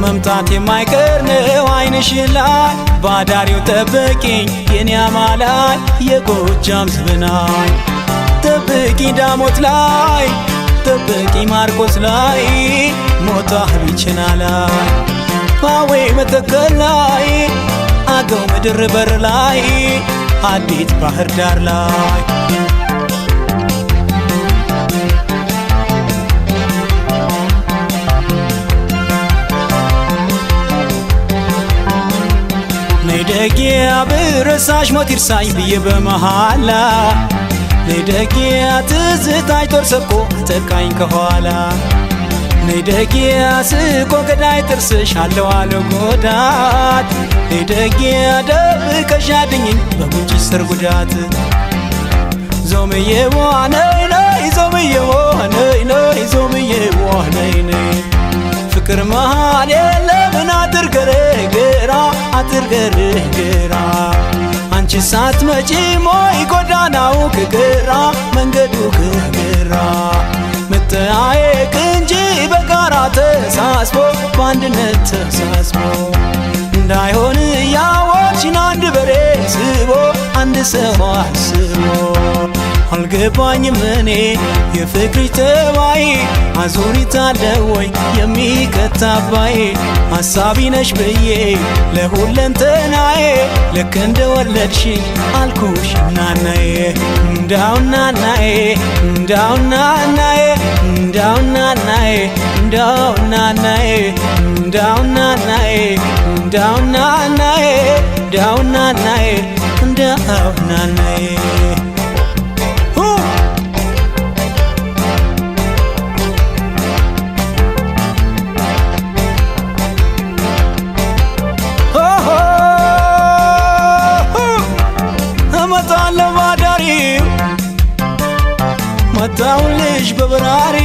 መምጣት የማይቀር ነው አይንሽ ላይ ባዳሪው ጠብቂኝ የኔ አማላይ የጎጃም ስብናይ ጠብቂ ዳሞት ላይ ጠብቂ ማርቆስ ላይ ሞጣ ቢቸና ላይ አዌ መተከል ላይ አገው ምድር በር ላይ አዴት ባህር ዳር ላይ ነይደጊያ ብረሳሽ ሞት ይርሳኝ ብዬ በመሃላ ነይደጊያ ትዝታኝ ጦር ሰብቆ አጠቃኝ ከኋላ ነይደጊያ ስቆ ገዳይ ጥርስሽ አለው አለው ጎዳት ነይደጊያ ደብቀሽ አድኝኝ በጉንጭሽ ስር ጉዳት ዞምዬ ዋነይ ነይ ዞምዬ ዋነይ ነይ ዞምዬ ዋነይ ነይ ፍቅር መሃል የለምን አትርገረግራ አትርገረግራ አንቺ ሳትመጪ ሞይ ጎዳናው ከግራ መንገዱ ከግራ መጠያየቅ እንጂ በጋራ ተሳስቦ በአንድነት ተሳስቦ እንዳይሆን እያወቅሽን አንድ በሬ ስቦ አንድ ሰው አስቦ አልገባኝም እኔ የፍቅርሽ ጠባይ አዙሪት አለ ወይ የሚከታባይ ሐሳቢ ነሽ ብዬ ለሁለንተናዬ ልክ እንደወለድሽኝ አልኩሽ ናናዬ እንዳው ናናዬ እንዳው ናናዬ እንዳው ናናዬ እንዳው ናናዬ እንዳው ናናዬ እንዳው ናናዬ እንዳው ናናዬ እንዳው ናናዬ መጣሁልሽ በበራሪ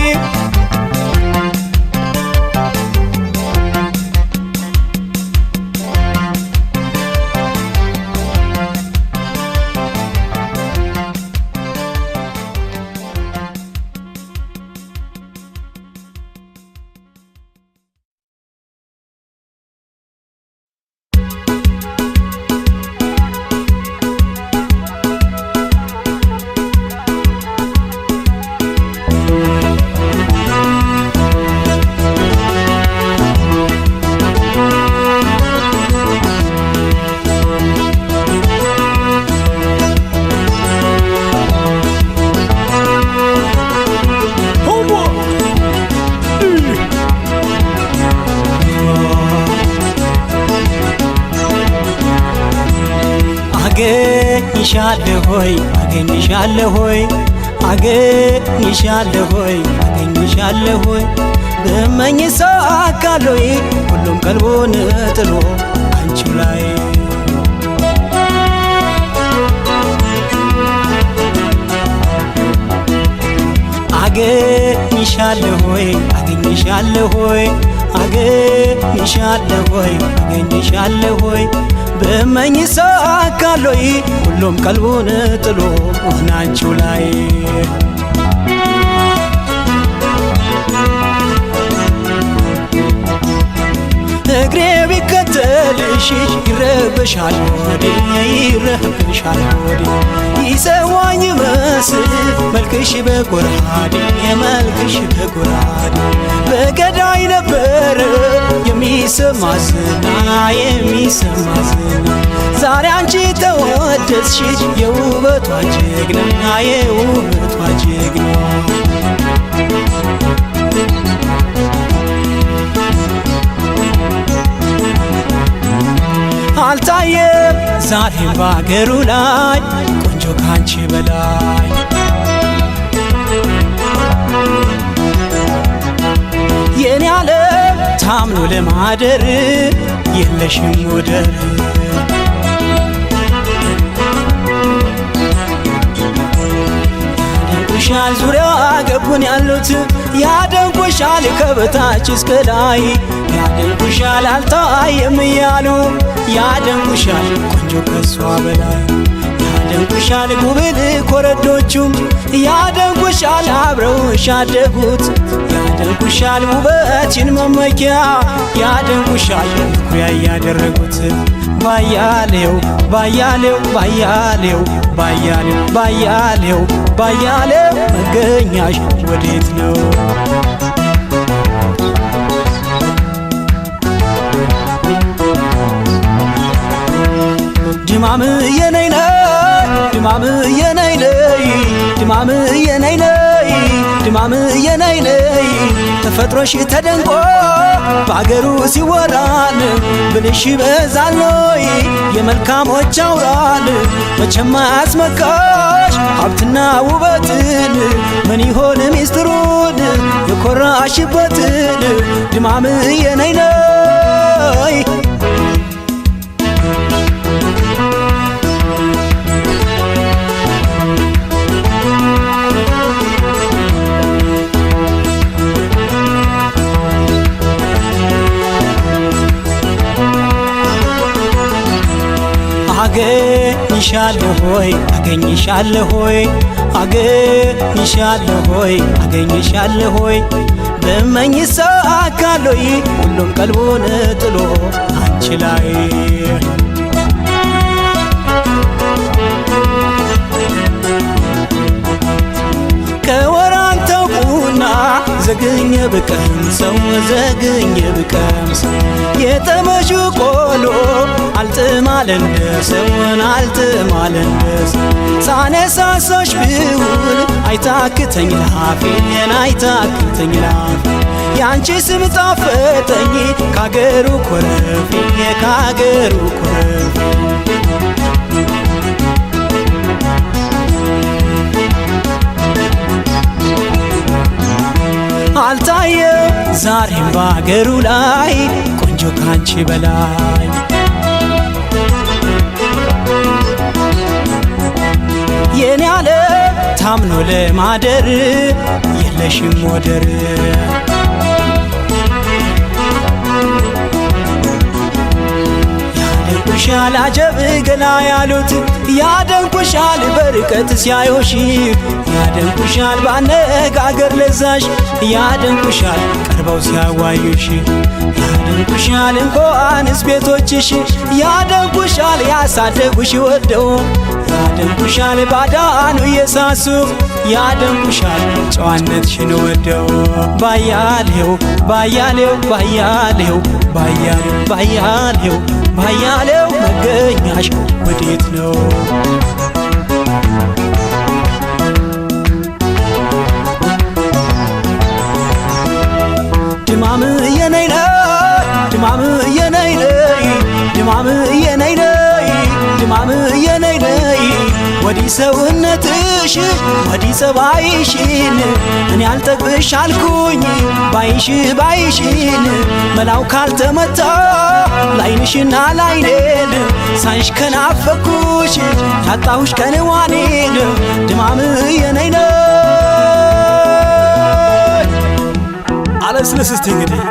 አገኝሻለሆይ አገኝሻለሆይ አገኝሻለሆይ አገኝሻለሆይ በመኝ ሳካሎይ ሁሉም ቀልቡን ጥሎ አንቺው ላይ አገኝሻለሆይ አገኝሻለሆይ አገኝሻለሆይ አገኝሻለሆይ በመኝ ሳካሎይ ሁሉም ቀልቡን ጥሎ አንቺው ላይ እግሬ ቢከተልሽ ይረበሻል ሆዴ ይረበሻል ሆዴ ይሰዋኝ መስል መልክሽ በጎራዴ መልክሽ በጎራዴ በገዳይ ነበር የሚሰማ ዝና የሚሰማ ዝና ዛሬ አንቺ ተወደስሽ የውበቷ ጀግና የውበቷ ጀግና አልታየም ዛሬም ባገሩ ላይ ቆንጆ ካንቺ በላይ የኔ ዓለም ታምኖ ለማደር የለሽም ወደር ያደንቁሻል ዙሪያ ገቡን ያሉት ያደንቁሻል ከበታች እስከ ላይ ያደንቁሻል አልታየም እያሉ ያደንቁሻል ቆንጆ ከሷ በላይ ያደንቁሻል ጉብል ኮረዶቹም ያደንቁሻል አብረውሽ ያደጉት ያደንቁሻል ውበትሽን መመኪያ ያደንቁሻል ኩያ ያደረጉት ባያሌው ባያሌው ባያሌው ባያሌው ባያሌው ባያሌው መገኛሽ ወዴት ነው ድማም የነይነይ ድማም የነይነይ ድማም የነይነይ ድማም የነይነይ ተፈጥሮሽ ተደንቆ በአገሩ ሲወራል ብልሽ በዛሎይ የመልካሞች አውራል መቼም አያስመካሽ ሀብትና ውበትን ምን ይሆን ሚስጥሩን የኮራሽበትን ድማም የነይነይ አገኝሻለሆይ አገኝሻለሆይ አገኝሻለሆይ አገኝሻለሆይ በመኝ ሳካሎይ ሁሉም ቀልቡን ጥሎ አንቺ ላይ ዘግኜ ብቀምሰው ዘግኜ ብቀምሰው የጠመሹ ቆሎ አልጥማለንደሰውን አልጥማለንደሰው ሳነሳሳሽ ብውል አይታክተኝ ላፌን አይታክተኝ ላፌ ያንቺ ስም ጣፈጠኝ ካገሩ ኮረፌ ካገሩ ኮረፌ አልታየ ዛሬም ባገሩ ላይ ቆንጆ ካንቺ በላይ የኔ ያለ ታምኖ ለማደር የለሽም ወደር ያደንቁሻል አጀብ ገላ ያሉት ያደንቁሻል በርቀት ሲያዩሽ ያደንቁሻል ባነጋገር ለዛሽ ያደንቁሻል ቀርበው ሲያዋዩሽ ያደንቁሻል እንኳንስ ቤቶችሽ ያደንቁሻል ያሳደጉሽ ወደው ያደንቁሻል ባዳኑ የሳሱ ያደንቁሻል ጨዋነትሽን ወደው ባያሌው ባያሌው ባያሌው ባያሌው ባያሌው ባያሌው መገኛሽ ወዴት ነው ድማም የነይነ ድማም የነይነ ድማም የነይነ ድማም የነይነ ወዲ ሰውነትሽ ወዲ ጸባይሽን እኔ አልጠግብሽ አልኩኝ ባይሽ ባይሽን መላው ካልተመታ ላይንሽና ላይኔን ሳይሽ ከናፈኩሽ ያጣሁሽ ከንዋኔን ድማም የነይነ አለስለስ እስቲ እንግዲህ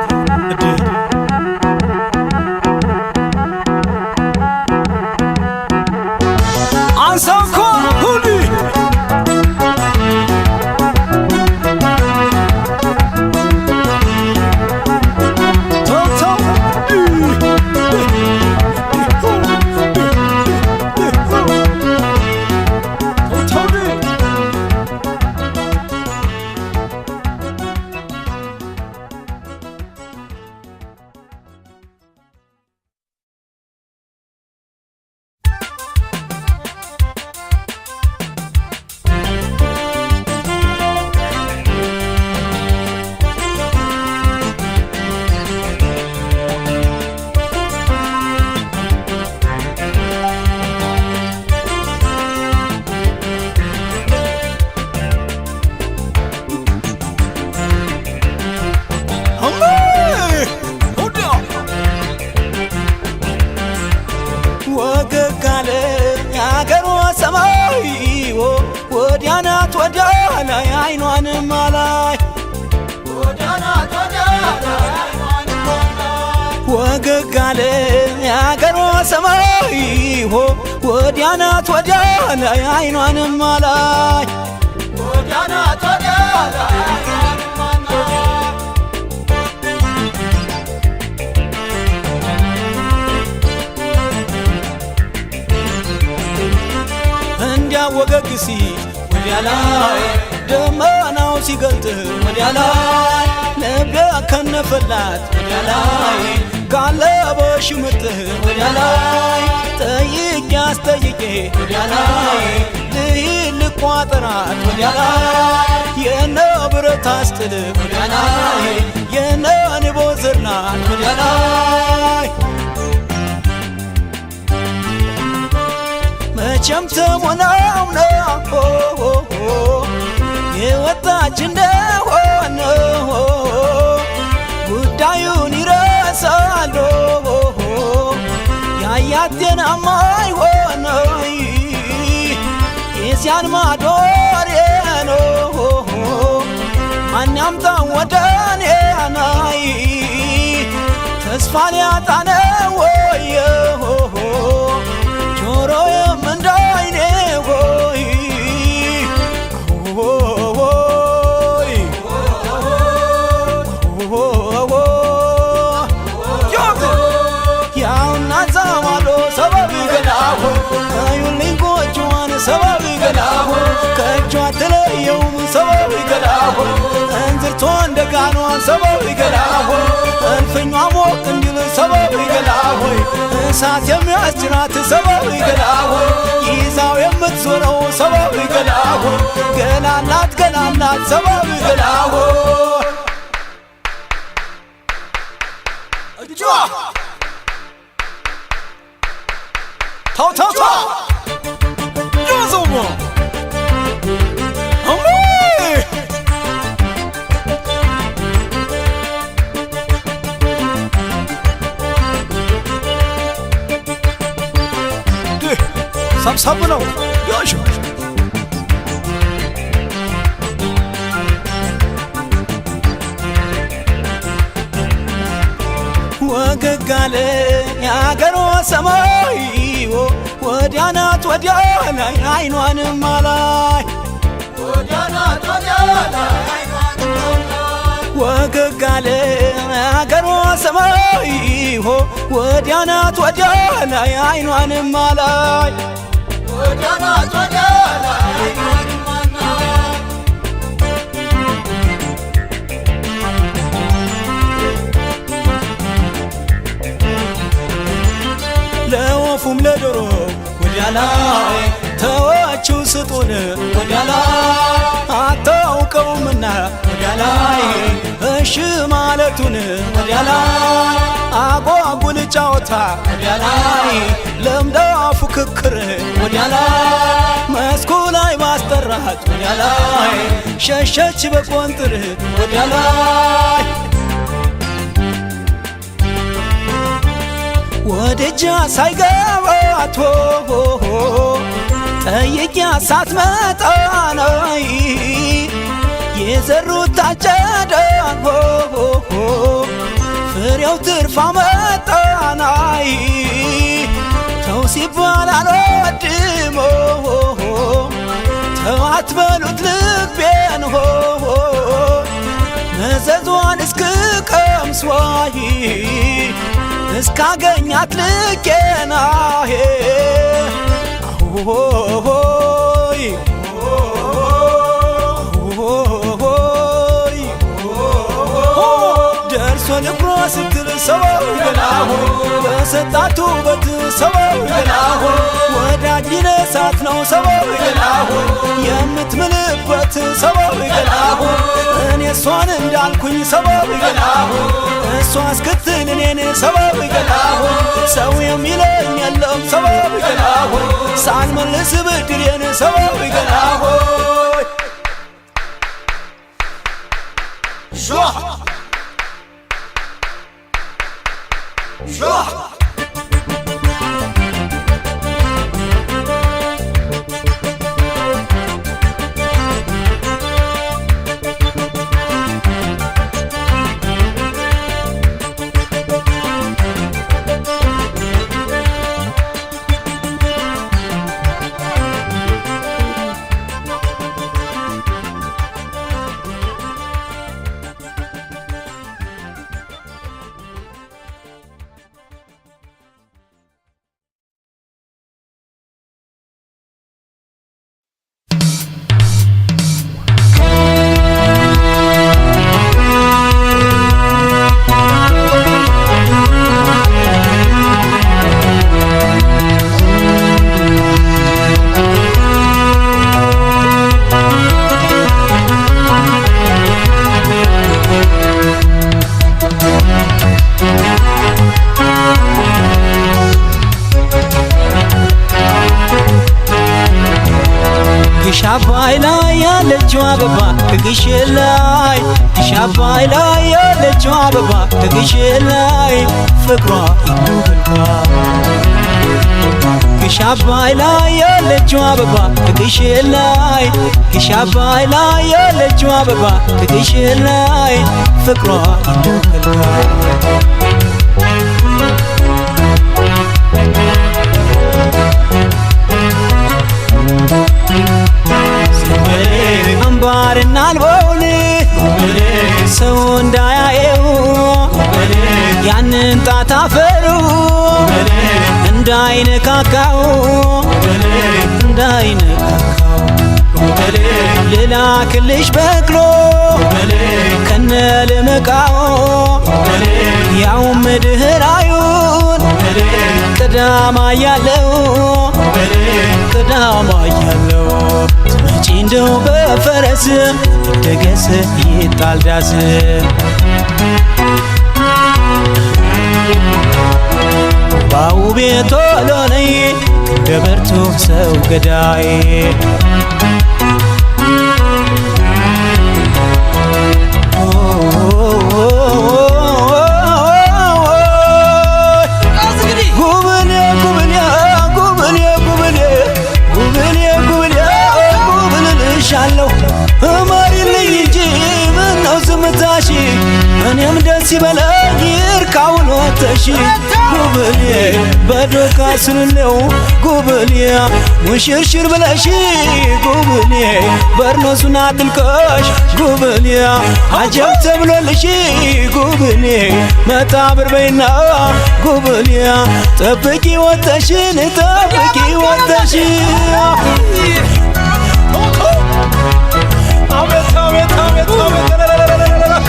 አንሳኮ ሁሉ ወገጋለ ያገሯ ሰማይ ወዲያናት ወዲያና አይኗንም አላይ ወዲያናት ወዲያና አይኗንም አላይ ወገጋለ ያገሯ ሰማይ ወዲያናት ወዲያና አይኗንም አላይ ወዲያናት ወዲያና አይኗንም አላይ ወገግ ሲል ወዲያ ላይ ደመናው ሲገልጥህ ወዲያ ላይ ልቤ ከነፈላት ወዲያ ላይ ጋለበሽ ምርጥህ ወዲያ ላይ ጠይቄ አስጠይቄ ወዲያ ላይ ልሂድ ልቋጥራት ወዲያ ላይ የነ ብረት አስጥል ወዲያ ላይ የነ ንቦ ዘር ናት ወዲያ ላይ መቼም ተሞናው ነው የወጣች እንደሆነ ጉዳዩን ይረሳል ያያት ጤናማ ይሆን የዚያን ማዶር ነው ማን ያምጣው ወደኔ ናይ ተስፋ ሊያጣ ነው ወይ ጆሮዬም እንዳይኔ ሆይ ያውና ዛማዶ ሰበብ ገላሁ አዩልኝ ጎጆዋን ሰበብ ገላሁ ከእጇ ተለየውም ሰበብ ገላሁ እንዝርቶ እንደጋ ሰበብ ገላ ሆይ እልፍኟ ሞቅ እንዲል ሰበብ ገላ ሆይ እሳት የሚያስጭናት ሰበብ ገላ ሆይ ይዛው የምትዞረው ሰበብ ገላ ሆይ ገላናት ገላናት ሰበብ ገላ ሆይ እጇ ታው ታው ታው ዮዞሞ ሳብ ነው ያሽ ወገጋለ ያገሮ ሰማይ ወዲያናት ወዲያና አይኗንም አላይ ወዲያናት ወዲያና ወገጋለ ያገሮ ሰማይ ወዲያናት ወዲያና አይኗንም አላይ ወዲያናት ወዲያና አይኗንም አላይ ለወፉም ለዶሮ ወዲያ ላይ ተዋችሁ ስጡን ወዲያ ላይ አታውቀውምና ወዲያ ላይ እሺ ማለቱን ወዲያ ላይ አጓጉል ጫወታ ወዲያ ላይ ለምዳ ፉክክር ወዲያ ላይ መስኩ ላይ ማስጠራት ወዲያ ላይ ሸሸች በቆንጥር ወዲያ ላይ ወደጃ ሳይገባት ጠይቂያ ሳትመጣ ናይ የዘሩት ታጨደ ፍሬው ትርፋ መጣ ናይ ተው ሲባል አልወድም ተው አትበሉት ልቤን መዘዟን እስክቀምስዋይ እስካገኛት ልኬናሄ አሆይ ደርሶ ልብሮ ስትል ሰበብ ገላ ሆይ በሰጣቱ በት ሰበብ ገላ ሆይ ወዳጅ ነሳት ነው ሰበብ ገላ ሆይ የምትምልበት ሰበብ ገላ ሆይ እኔ እሷን እንዳልኩኝ ሰበብ ገላ ሆይ እሷ እስክትል እኔን ሰበብ ገላ ሆይ ሰው የሚለኝ የለም ሰበብ ገላ ሆይ ሳልመልስ ብድሬን ሰበብ ገላ ሆይ ግሻባይ ላይ ያለችው አበባ ግሽ ላይ ግሻባይ ላይ ያለችው አበባ ግሽ ላይ ፍቅሯ ይሞልባ ግሻባይ ላይ ያለችው አበባ ግሽ ላይ ግሻባይ ላይ ያለችው አበባ ግሽ ላይ ፍቅሯ ይሞልባ አምባርና አልበውል ሰው እንዳያየው ያንን ጣት አፈሩ እንዳይነካካው ልላክልሽ በቅሎ ከነ ጨረቃው ያው ምድራዩን ቅዳማ ያለው ቅዳማ ያለው መጪ እንደው በፈረስ ይደገስ ይጣል ዳስ ባው ቤቶ ሎነይ እንደ በርቱ ሰው ገዳይ እኔም ደስ ይበለኝ ይርካውን ወተሽ ጉብሌ በዶካ ስንለው ጉብሌ ሙሽርሽር ብለሽ ጉብሌ በርኖሱን አጥልቀሽ ጉብሌ አጀብ ተብሎልሽ ጉብሌ መጣብር በይና ጉብሌ ጠብቂ ወተሽን ጠብቂ ወተሽ አቤት አቤት አቤት አቤት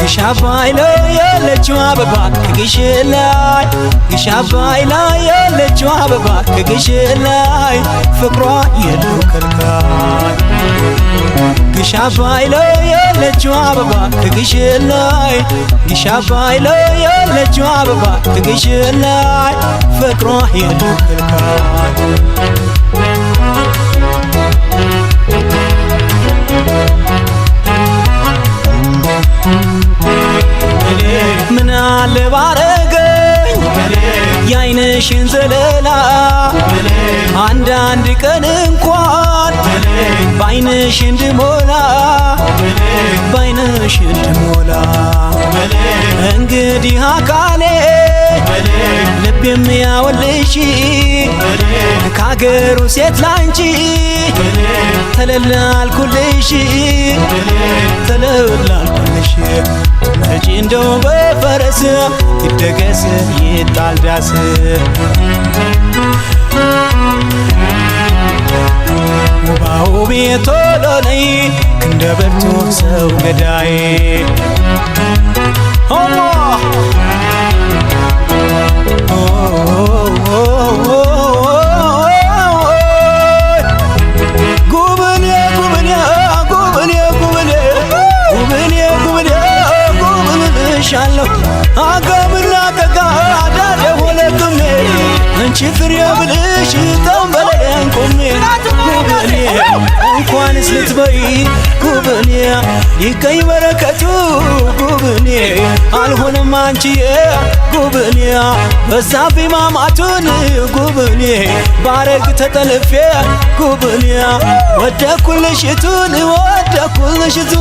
ግሻባይ ላይ ያለችው አበባ ከግሽን ላይ ግሻባይ ላይ ያለችው አበባ ከግሽን ላይ ፍቅሯ የለው ከልካይ ግሻባይ ላይ ያለችው አበባ ከግሽን ላይ ግሻባይ ላይ ያለችው አበባ ከግሽን ላይ ፍቅሯ የለው ከልካይ ምን አለ ባረገኝ ያይንሽን ዘለላ አንዳንድ ቀን እንኳን ባይንሽ እንድሞላ ባይንሽ እንድሞላ እንግዲህ አካሌ ልቤም ያወልሽ ካገሩ ሴት ላንቺ ተለላልኩልሽ ተለላልኩልሽ መጪ እንደው በፈረስ ይደገስ ይጣል ዳስ ባው ቤቶ ሎነይ እንደ በርቱ ሰው ገዳይ ጉብኔ ጉብኔ ጉብኔ ጉብኔ ጉብኔ ጉብኔ ጉብንልሻለሁ አገምና ተጋዳደ ሆነክሜ አንቺ ፍሬ ብልሽ ተንበለለን ቆሜ ጉብኔ እንኳንስ ልትበይ ጉብኔ ይገኝ በረከቱ ጉብኔ አልሆነም አንቺዬ ጉብኔ በዛብኝ ማማቱን ጉብኔ ባረግ ተጠልፌ ጉብኔ ወደኩልሽቱን ወደኩልሽቱ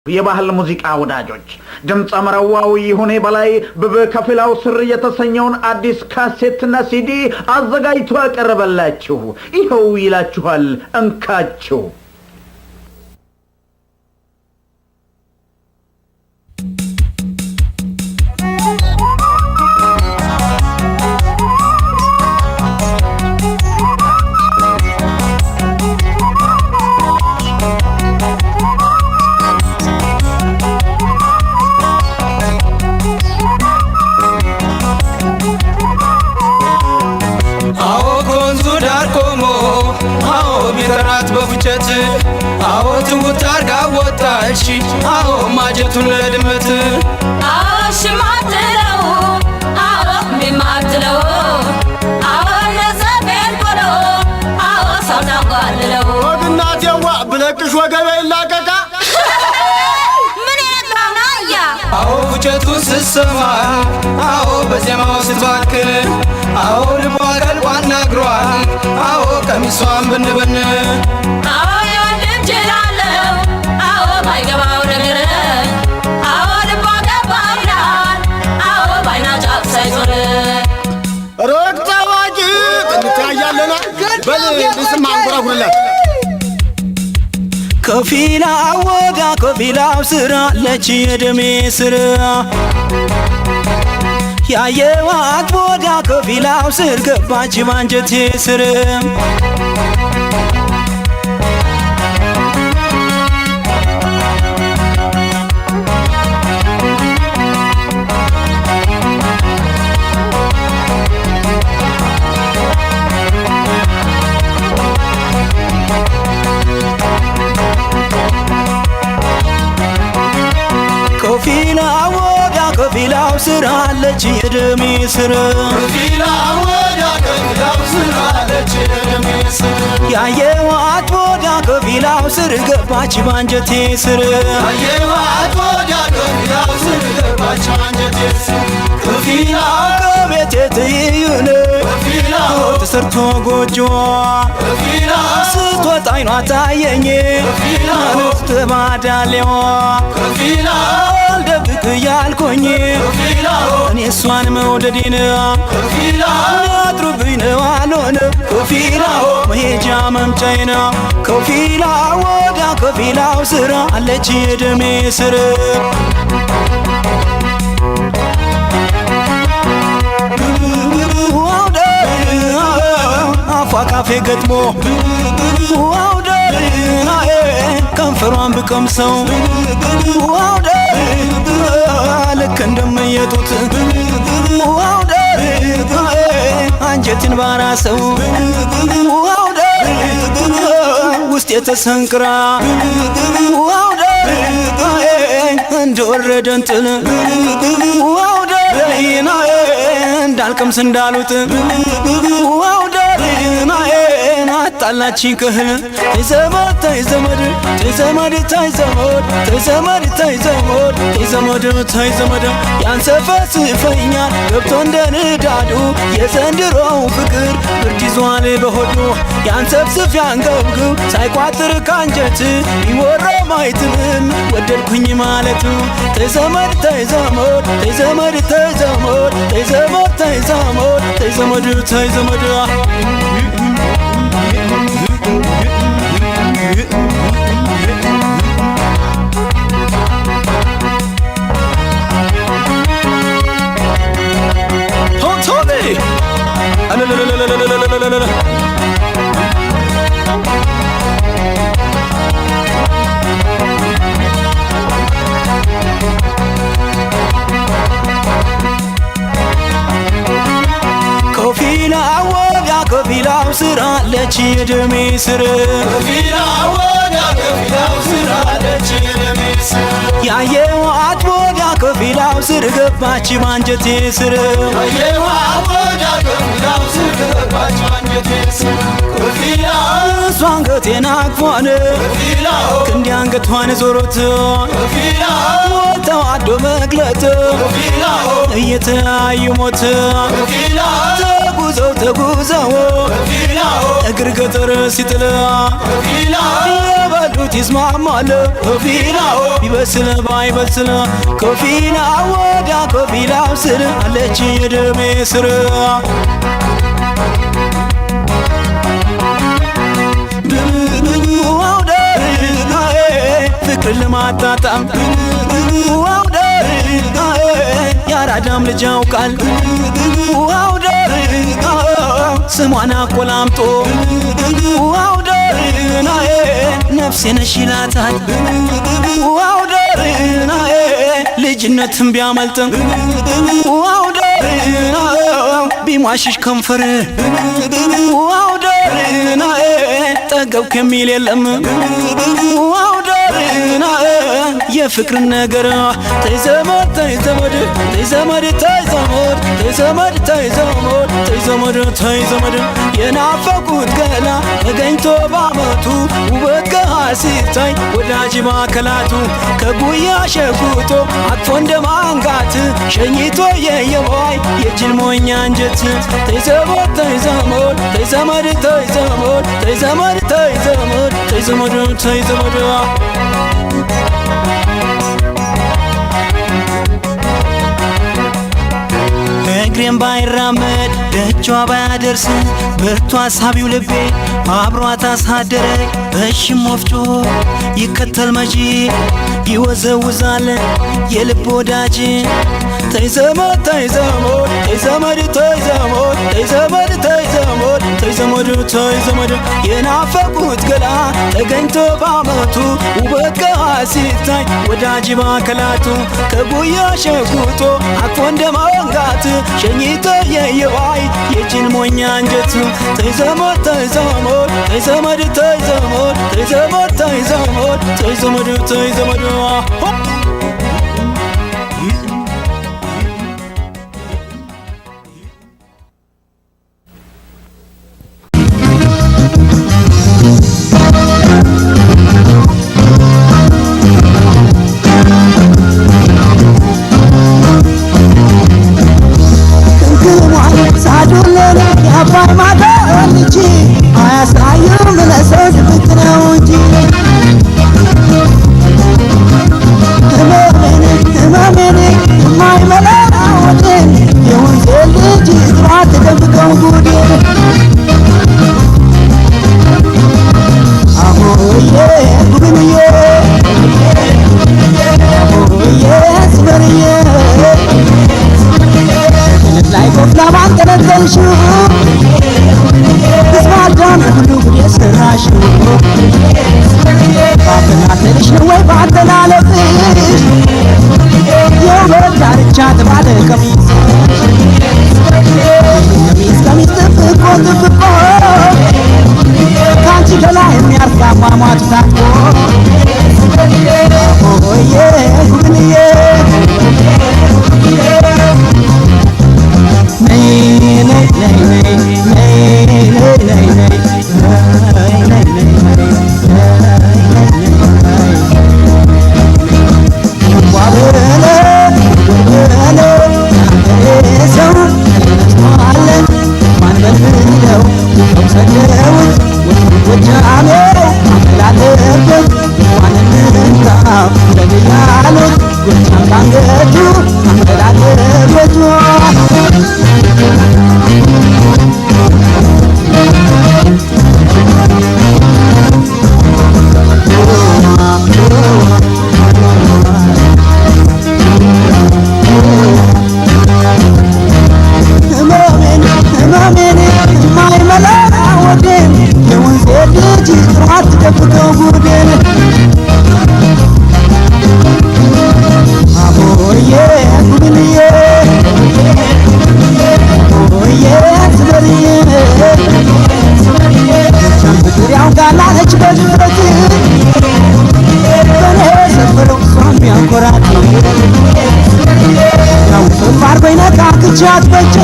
የባህል ሙዚቃ ወዳጆች ድምጽ መረዋው ይሁኔ በላይ በከፊላው ስር የተሰኘውን አዲስ ካሴትና ሲዲ አዘጋጅቶ ያቀርበላችሁ ይኸው ይላችኋል እንካችሁ ትውት አርጋ ወጣች አዎ ማጀቱን ለድመት አዎ ሽማትለው አዎ ሚማትለው አዎ ለሰቤል ቆሎ አዎ ሰውዳ ጓልለው ወግናቴዋ ብለቅሽ ወገቤ ይላቀቃ ምን የለውናያ አዎ ፉጨቱን ስሰማ አዎ በዜማው ስትባክን አዎ ልቧ ቀልቧን ነግሯል አዎ ቀሚሷን ብንብን አዎ የወንድም ጅላለው አዎ ባይገባው ነገር አዎ ልቧ ገባ ብላል አዎ ባይና ጫፍ ሳይዞር ሮቅ ታዋቂ እንታያለና በል ልስማ አንጎራጉርላት ከፊላ ወጋ ከፊላው ስራ ለች የደሜ ስር ያየዋት ወጋ ከፊላው ስር ገባች ባንጀቴ ስር ከፊላ ወጋ ከፊላው ስር አለች የደሜ ስር ከፊላ ወጋ ከፊላው ስር አለች የደሜ ስር ያየዋት ወጋ ከፊላው ስር ገባች ባንጀቴ ስር ያየዋት ወጋ ከፊላው ስር ገባች ባንጀቴ ስር ከፊላ ከቤቴ ትይዩን ከፊላ ተሰርቶ ጎጆዋ ከፊላ ስትወጣ አይኗ ታየኝ ከፊላ ተባዳሌዋ ከፊላ አልደብቅ ያልኮኝ ከፊላ እኔ እሷን መውደዴን ከፊላ ያጥሩብኝ ነው አልሆነ ከፊላ መሄጃ መምጫዬ ነው ከፊላ ወጋ ከፊላው ስር አለች የደሜ ስር አፏ ካፌ ገጥሞ ዋውደ ከንፈሯን ብቀምሰው ዋውደ ልክ እንደምየጡት ዋውደ አንጀትን ባራሰው ዋውደ ውስጥ የተሰንቅራ ዋውደ እንደወረደ እንጥል ዋውደ እንዳልቀምስ እንዳሉት ዋውደ አጣላችኝ ክህል ተይዘመድ ተይዘመድ ተይዘመድ ተይዘመድ ተይዘመድ ተይዘመድ ተይዘመድ ተይዘመድ ያንሰፈስፈኛል ገብቶ እንደ ንዳዱ የዘንድሮው ፍቅር ብርድ ይዟል በሆዱ ያንሰፍስፍ ያንገብግብ ሳይቋጥር ካንጀት ይወራ ማይትምም ወደድኩኝ ማለቱ ተይዘመድ ተይዘመድ ተይዘመድ ተይዘመድ ተይዘመድ ተይዘመድ ተይዘመድ ተይዘመድ ከፊላ ወጋ ከፊላው ስር አለች የደሜ ስር ከፊላ ወጋ ከፊላው ስር አለች የደሜ ስር ያየዋት ወጋ ከፊላው ስር ገባች ባንጀቴ ስር ያየዋት ወጋ ከፊላው ስር ገባች ባንጀቴ ስር ከፊላ እሷ አንገቴን አቅፏን ከፊላ ክንዴ አንገቷን ዞሮት ከፊላ ተዋዶ መግለጥ ከፊላ እየተያዩ ሞት ከፊላ ተጉዘው ተጉዘው ከፊላ እግር ገጠር ሲጥል ከፊላ የበሉት ይስማማል ከፊላ ቢበስል ባይበስል ከፊላ ወጋ ከፊላው ስር አለች የደሜ ስር ዋውደ ፍቅር ለማጣጣም ዋውደ ያራዳም ልጅ ያውቃል ዋውደ ስሟን አቆላምጦ ዋውደ ነፍሴ ነሽ ይላታል ዋውደ ልጅነትም ቢያመልጥም አውደርና ቢሟሽሽ ከንፈር አውደርና ጠገብኩ የሚል የለም አውደርና የፍቅርን ነገር ተይዘመድ ተይዘመድ ተይዘመድ ተይዘመድ ተይዘመድ ተይዘመድ ተይዘመድ ተይዘመድ የናፈቁት ገላ ተገኝቶ ባመቱ ውበት ገሃር ሲታይ ወዳጅ ማከላቱ ከጉያ ሸጉቶ አቅፎ እንደማንጋት ሸኝቶ የየዋይ የጅል ሞኛ አንጀት ተይዘመድ ተይዘመድ ተይዘመድ ተይዘመድ ተይዘመድ ተይዘመድ ተይዘመድ ተይዘመድ እግሬም ባይራመድ ደጇ ባያደርስ ብርቱ አሳቢው ልቤ አብሯት አሳደረ እሽም ወፍጮ ይከተል መጂ ይወዘውዛል የልብ ወዳጅ ተይዘመድ ተይዘመድ ተይዘመድ ተይዘመድ ተይዘመድ ተይዘመድ ተይዘመድ ተይዘመድ የናፈቁት ገላ ተገኝቶ ባመቱ ውበት ገሃር ሲታይ ወዳጅ ባከላቱ ከጉያ ሸጉቶ አቅፎ እንደማንጋት ሸኝቶ የየዋይ የጅል ሞኛ አንጀት ተይዘመድ ተይዘመድ ተይዘመድ ተይዘመድ ተይዘመድ ተይዘመድ ተይዘመድ ተይዘመድ ቻት በጨ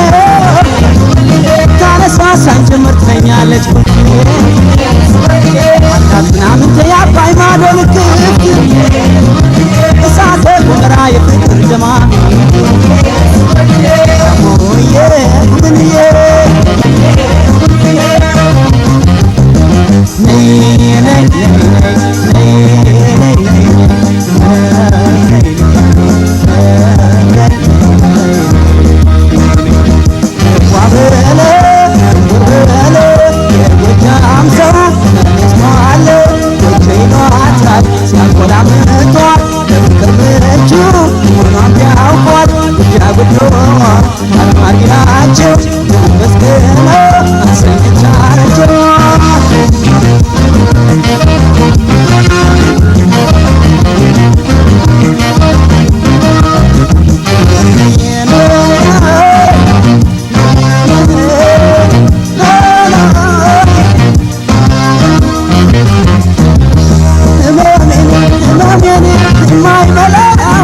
ካነሳሳን ጀመር ትለኛለች አታጥናምን ተያባይ ማዶልክ እሳተ ጎመራ የፍቅር ጀማ ሞዬ ጉብንዬ ነይ ነይ ነይ ነይ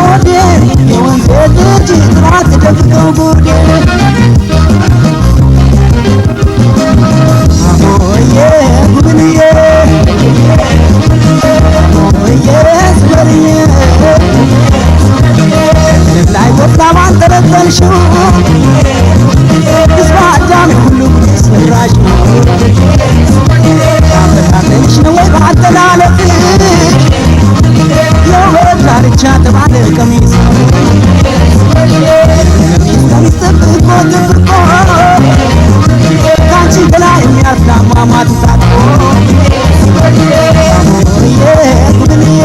ወዴ የወንዜ ልጅ ጥራት ደፍተው ጉዴ አሞዬ ጉብንዬ አሞዬ ስበርዬ ላይ ወጣ ባንጠለጠልሽው ህዝብ አዳም ሁሉ ስራሽ አመታለሽ ነው ወይ ባንጠላለፍ የወረት ዳርቻ ተባለ ቀሚስ ቀሚስ ጥብቆ ጥብቆ ካንቺ በላይ የሚያስዳማ ማቱ ታጥቆ አሞዬ ጉብንዬ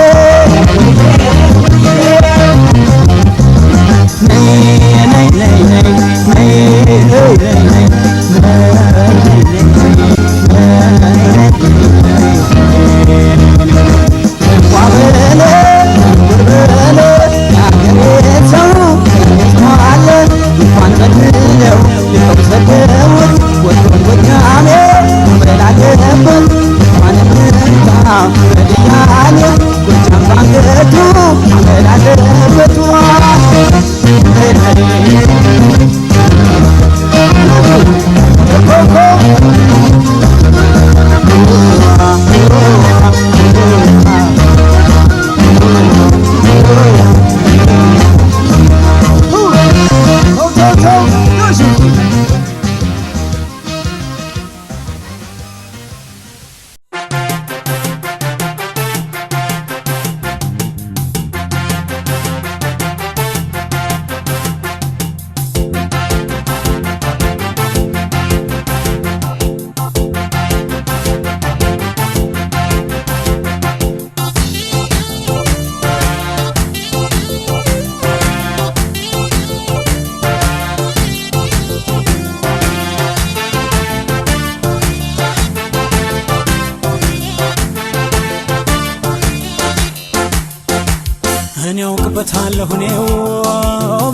እኔ አውቅበታለሁ እኔው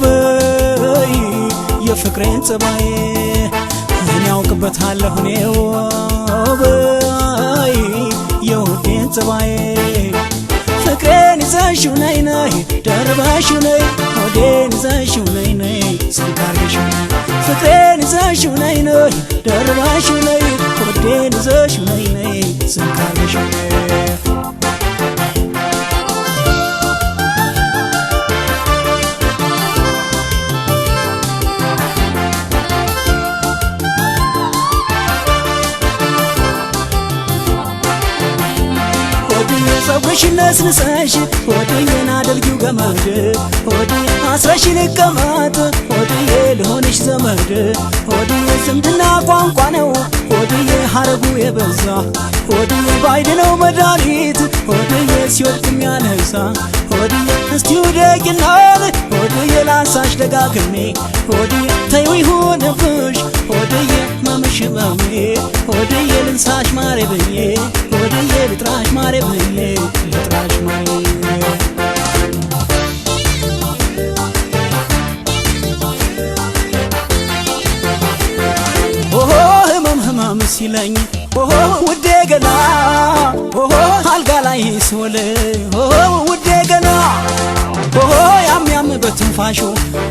በይ የፍቅሬን ጸባይ እኔ አውቅበታለሁ እኔው በይ የውዴን ጸባይ ፍቅሬን ይዘሽው ነይ ነይ ደርበሽው ነይ ሆዴን ይዘሽው ነይ ነይ ስንካርገሽው ፍቅሬን ይዘሽው ነይ ነይ ደርበሽው ነይ ሆዴን ይዘሽው ነይ ነይ ስንካርገሽው ፀጉርሽን ነስንሰሽ ሆድዬን አድርጊው ገመድ ሆድዬ አስረሽ ልቀመጥ ሆድዬ ልሆንሽ ዘመድ ሆድዬ ዝምድና ቋንቋ ነው ሆድዬ ሐረጉ የበዛ ሆድዬ ባይድ ነው መድኃኒት ሆድዬ ሲወድቅ የሚያነሳ ሆድዬ እስቲ ውደቂናል ሆድዬ ላንሳሽ ደጋግሜ ሆድዬ ተይው ይሁንብሽ ሆድዬ መምሽ መሜ ሆድዬ ልንሳሽ ማሬ ብዬ ሆድዬ ልጥራሽ ማሬ ብዬ ልጥራሽ ማሬ ኦሆ ህመም ሲለኝ ኦሆ ውዴ ገላ ኦሆ አልጋ ላይ ስውል ኦሆ ውዴ ገላ ኦሆ ያም በትንፋሹ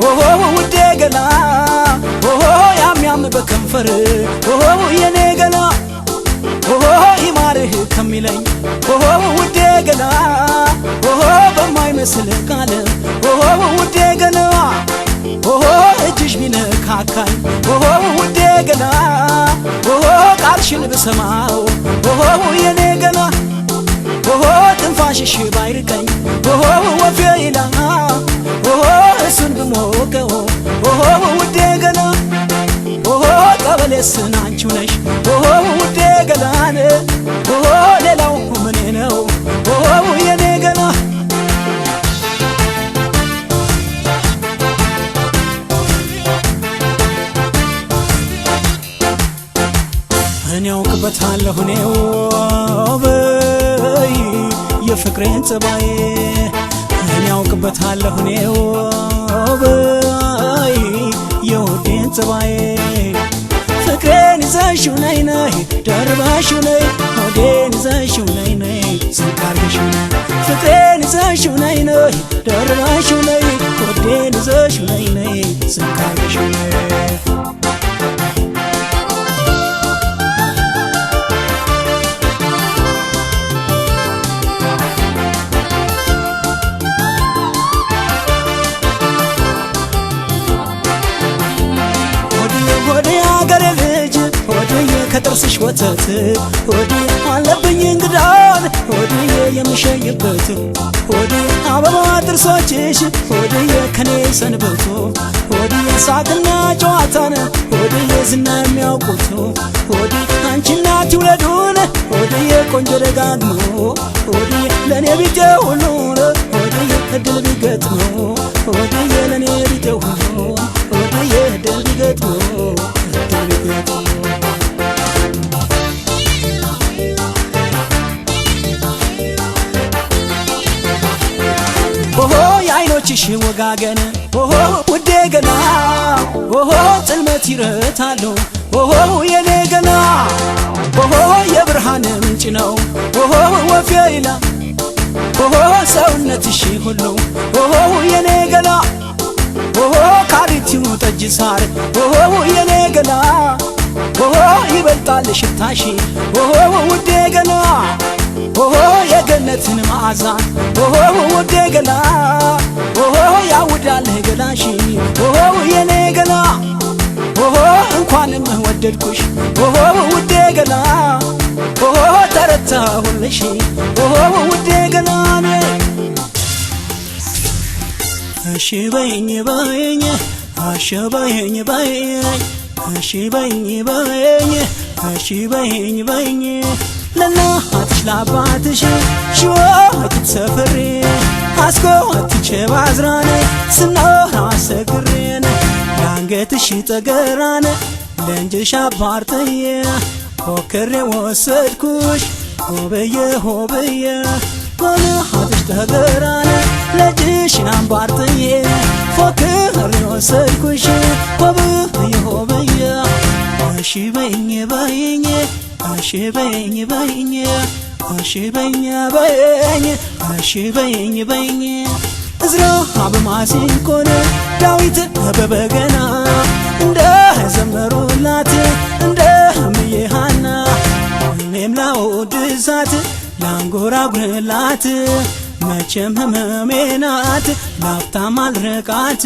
ኦሆ ውዴ ገላ ኦሆ ያም በከንፈር ኦሆ የኔ ገላ ኦሆ ይማርህ ከሚለኝ ኦሆ ውዴ ገላ ኦሆ በማይመስል ቃል ኦሆ ውዴ ገላ ኦሆ እጅሽ ቢነካካኝ ኦሆ ውዴ ገላ ኦሆ ቃልሽን ብሰማው ኦሆ የኔ ገላ ኦሆ ትንፋሽሽ ባይርቀኝ ኦሆ ወፌ ይላ ኦሆ እሱን ብሞቀው ኦሆ ውዴ ገላ ኦሆ ቀበሌስን አንቺው ነሽ ኦሆ ውዴ ገላን ኦሆ ሌላው ምኔ ነው ኦሆ የኔ ገላ እኔ አውቅበታለሁ እኔው በይ የፍቅሬን ጸባይ እኔ አውቅበታለሁ እኔው በይ የውዴን ጸባይ ፍቅሬን ይዘሽው ነይ ነይ ደርበሽው ነይ ሆዴን ይዘሽው ነይ ነይ ስንቃርገሽው ፍቅሬን ይዘሽው ነይ ነይ ደርበሽው ነይ ሆዴን ይዘሽው ነይ ነይ ስንቃርገሽው ነይ ከጥርስሽ ወተት ሆዴ አለብኝ እንግዳን ሆዴ የምሸይበት ሆዴ አበባ ጥርሶችሽ ሆዴ ከኔ ሰንበቶ ሆዴ ሳቅና ጨዋታን ሆዴ ዝና የሚያውቁት ሆዴ አንቺ እናት ይውለዱን ሆዴ ቆንጆ ደጋግሞ ሆዴ ለኔ ቢጤ ሁሉ ሆዴ እድል ቢገጥመው ሆዴ ለኔ ቢጤ ሁሉ ሆዴ እድል ቢገጥመው እድል ቢገጥመው ኦሆ የዓይኖችሽ ወጋገን ኦሆ ውዴ ገና ኦሆ ጽልመት ይረታሉ ኦሆ የኔ ገና ኦሆ የብርሃን ምንጭ ነው ኦሆ ወፌ ይላ ኦሆ ሰውነትሽ ሁሉ ኦሆ የኔ ገና ኦሆ ካሪቲው ጠጅ ሳር ኦሆ የኔ ገና ኦሆ ይበልጣል ሽታሽ ኦሆ ውዴ ገና ኦሆ የገነትን መዓዛ ኦሆ ውዴ ገና ኦሆ ያውዳል ገላሽ ኦሆ የኔ ገና ኦሆ እንኳንም ወደድኩሽ ኦሆ ውዴ ገና ኦሆ ተረታሁልሽ ኦሆ ውዴ ገና እሺ በይኝ በይኝ እሺ በይኝ በይኝ እሺ በይኝ በይኝ እሺ በይኝ በይኝ ለናትሽ ለአባትሽ ሽወት ሰፍሬ አስኮትቼ ባዝራን ስኖር አሰግሬን ለአንገትሽ ጠገራን ለእንጅሽ አባርጥዬ ፎክሬ ወሰድኩሽ ሆብዬ ሆብዬ ለናትሽ ጠገራን ለእጅሽን አባርጥዬ ፎክሬ ወሰድኩሽ ሆብዬ ሆብዬ እሺ በይኝ በይኝ እሺ በይኝ በይኝ እሺ በይኝ በይኝ እሺ በይኝ በይኝ እዝራ በማሲንቆን ዳዊት በበገና እንደ ዘመሩላት እንደ እምዬ ሐና እኔም ላወድሳት ላንጎራጉርላት መቼም ህመሜ ናት ላፍታም አልርቃት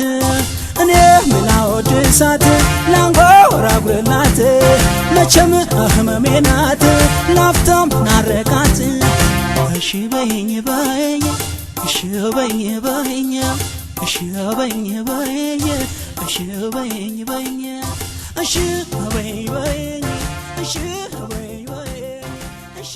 እኔም ላወድሳት ላንጎራጉርላት መቼም ህመሜ ናት ላፍታም ናረቃት እሺ በይኝ በይኝ እሺ በይኝ በይኝ እሺ በይኝ በይኝ እሺ በይኝ በይኝ እሺ በይኝ በይኝ እሺ በይኝ በይኝ እሺ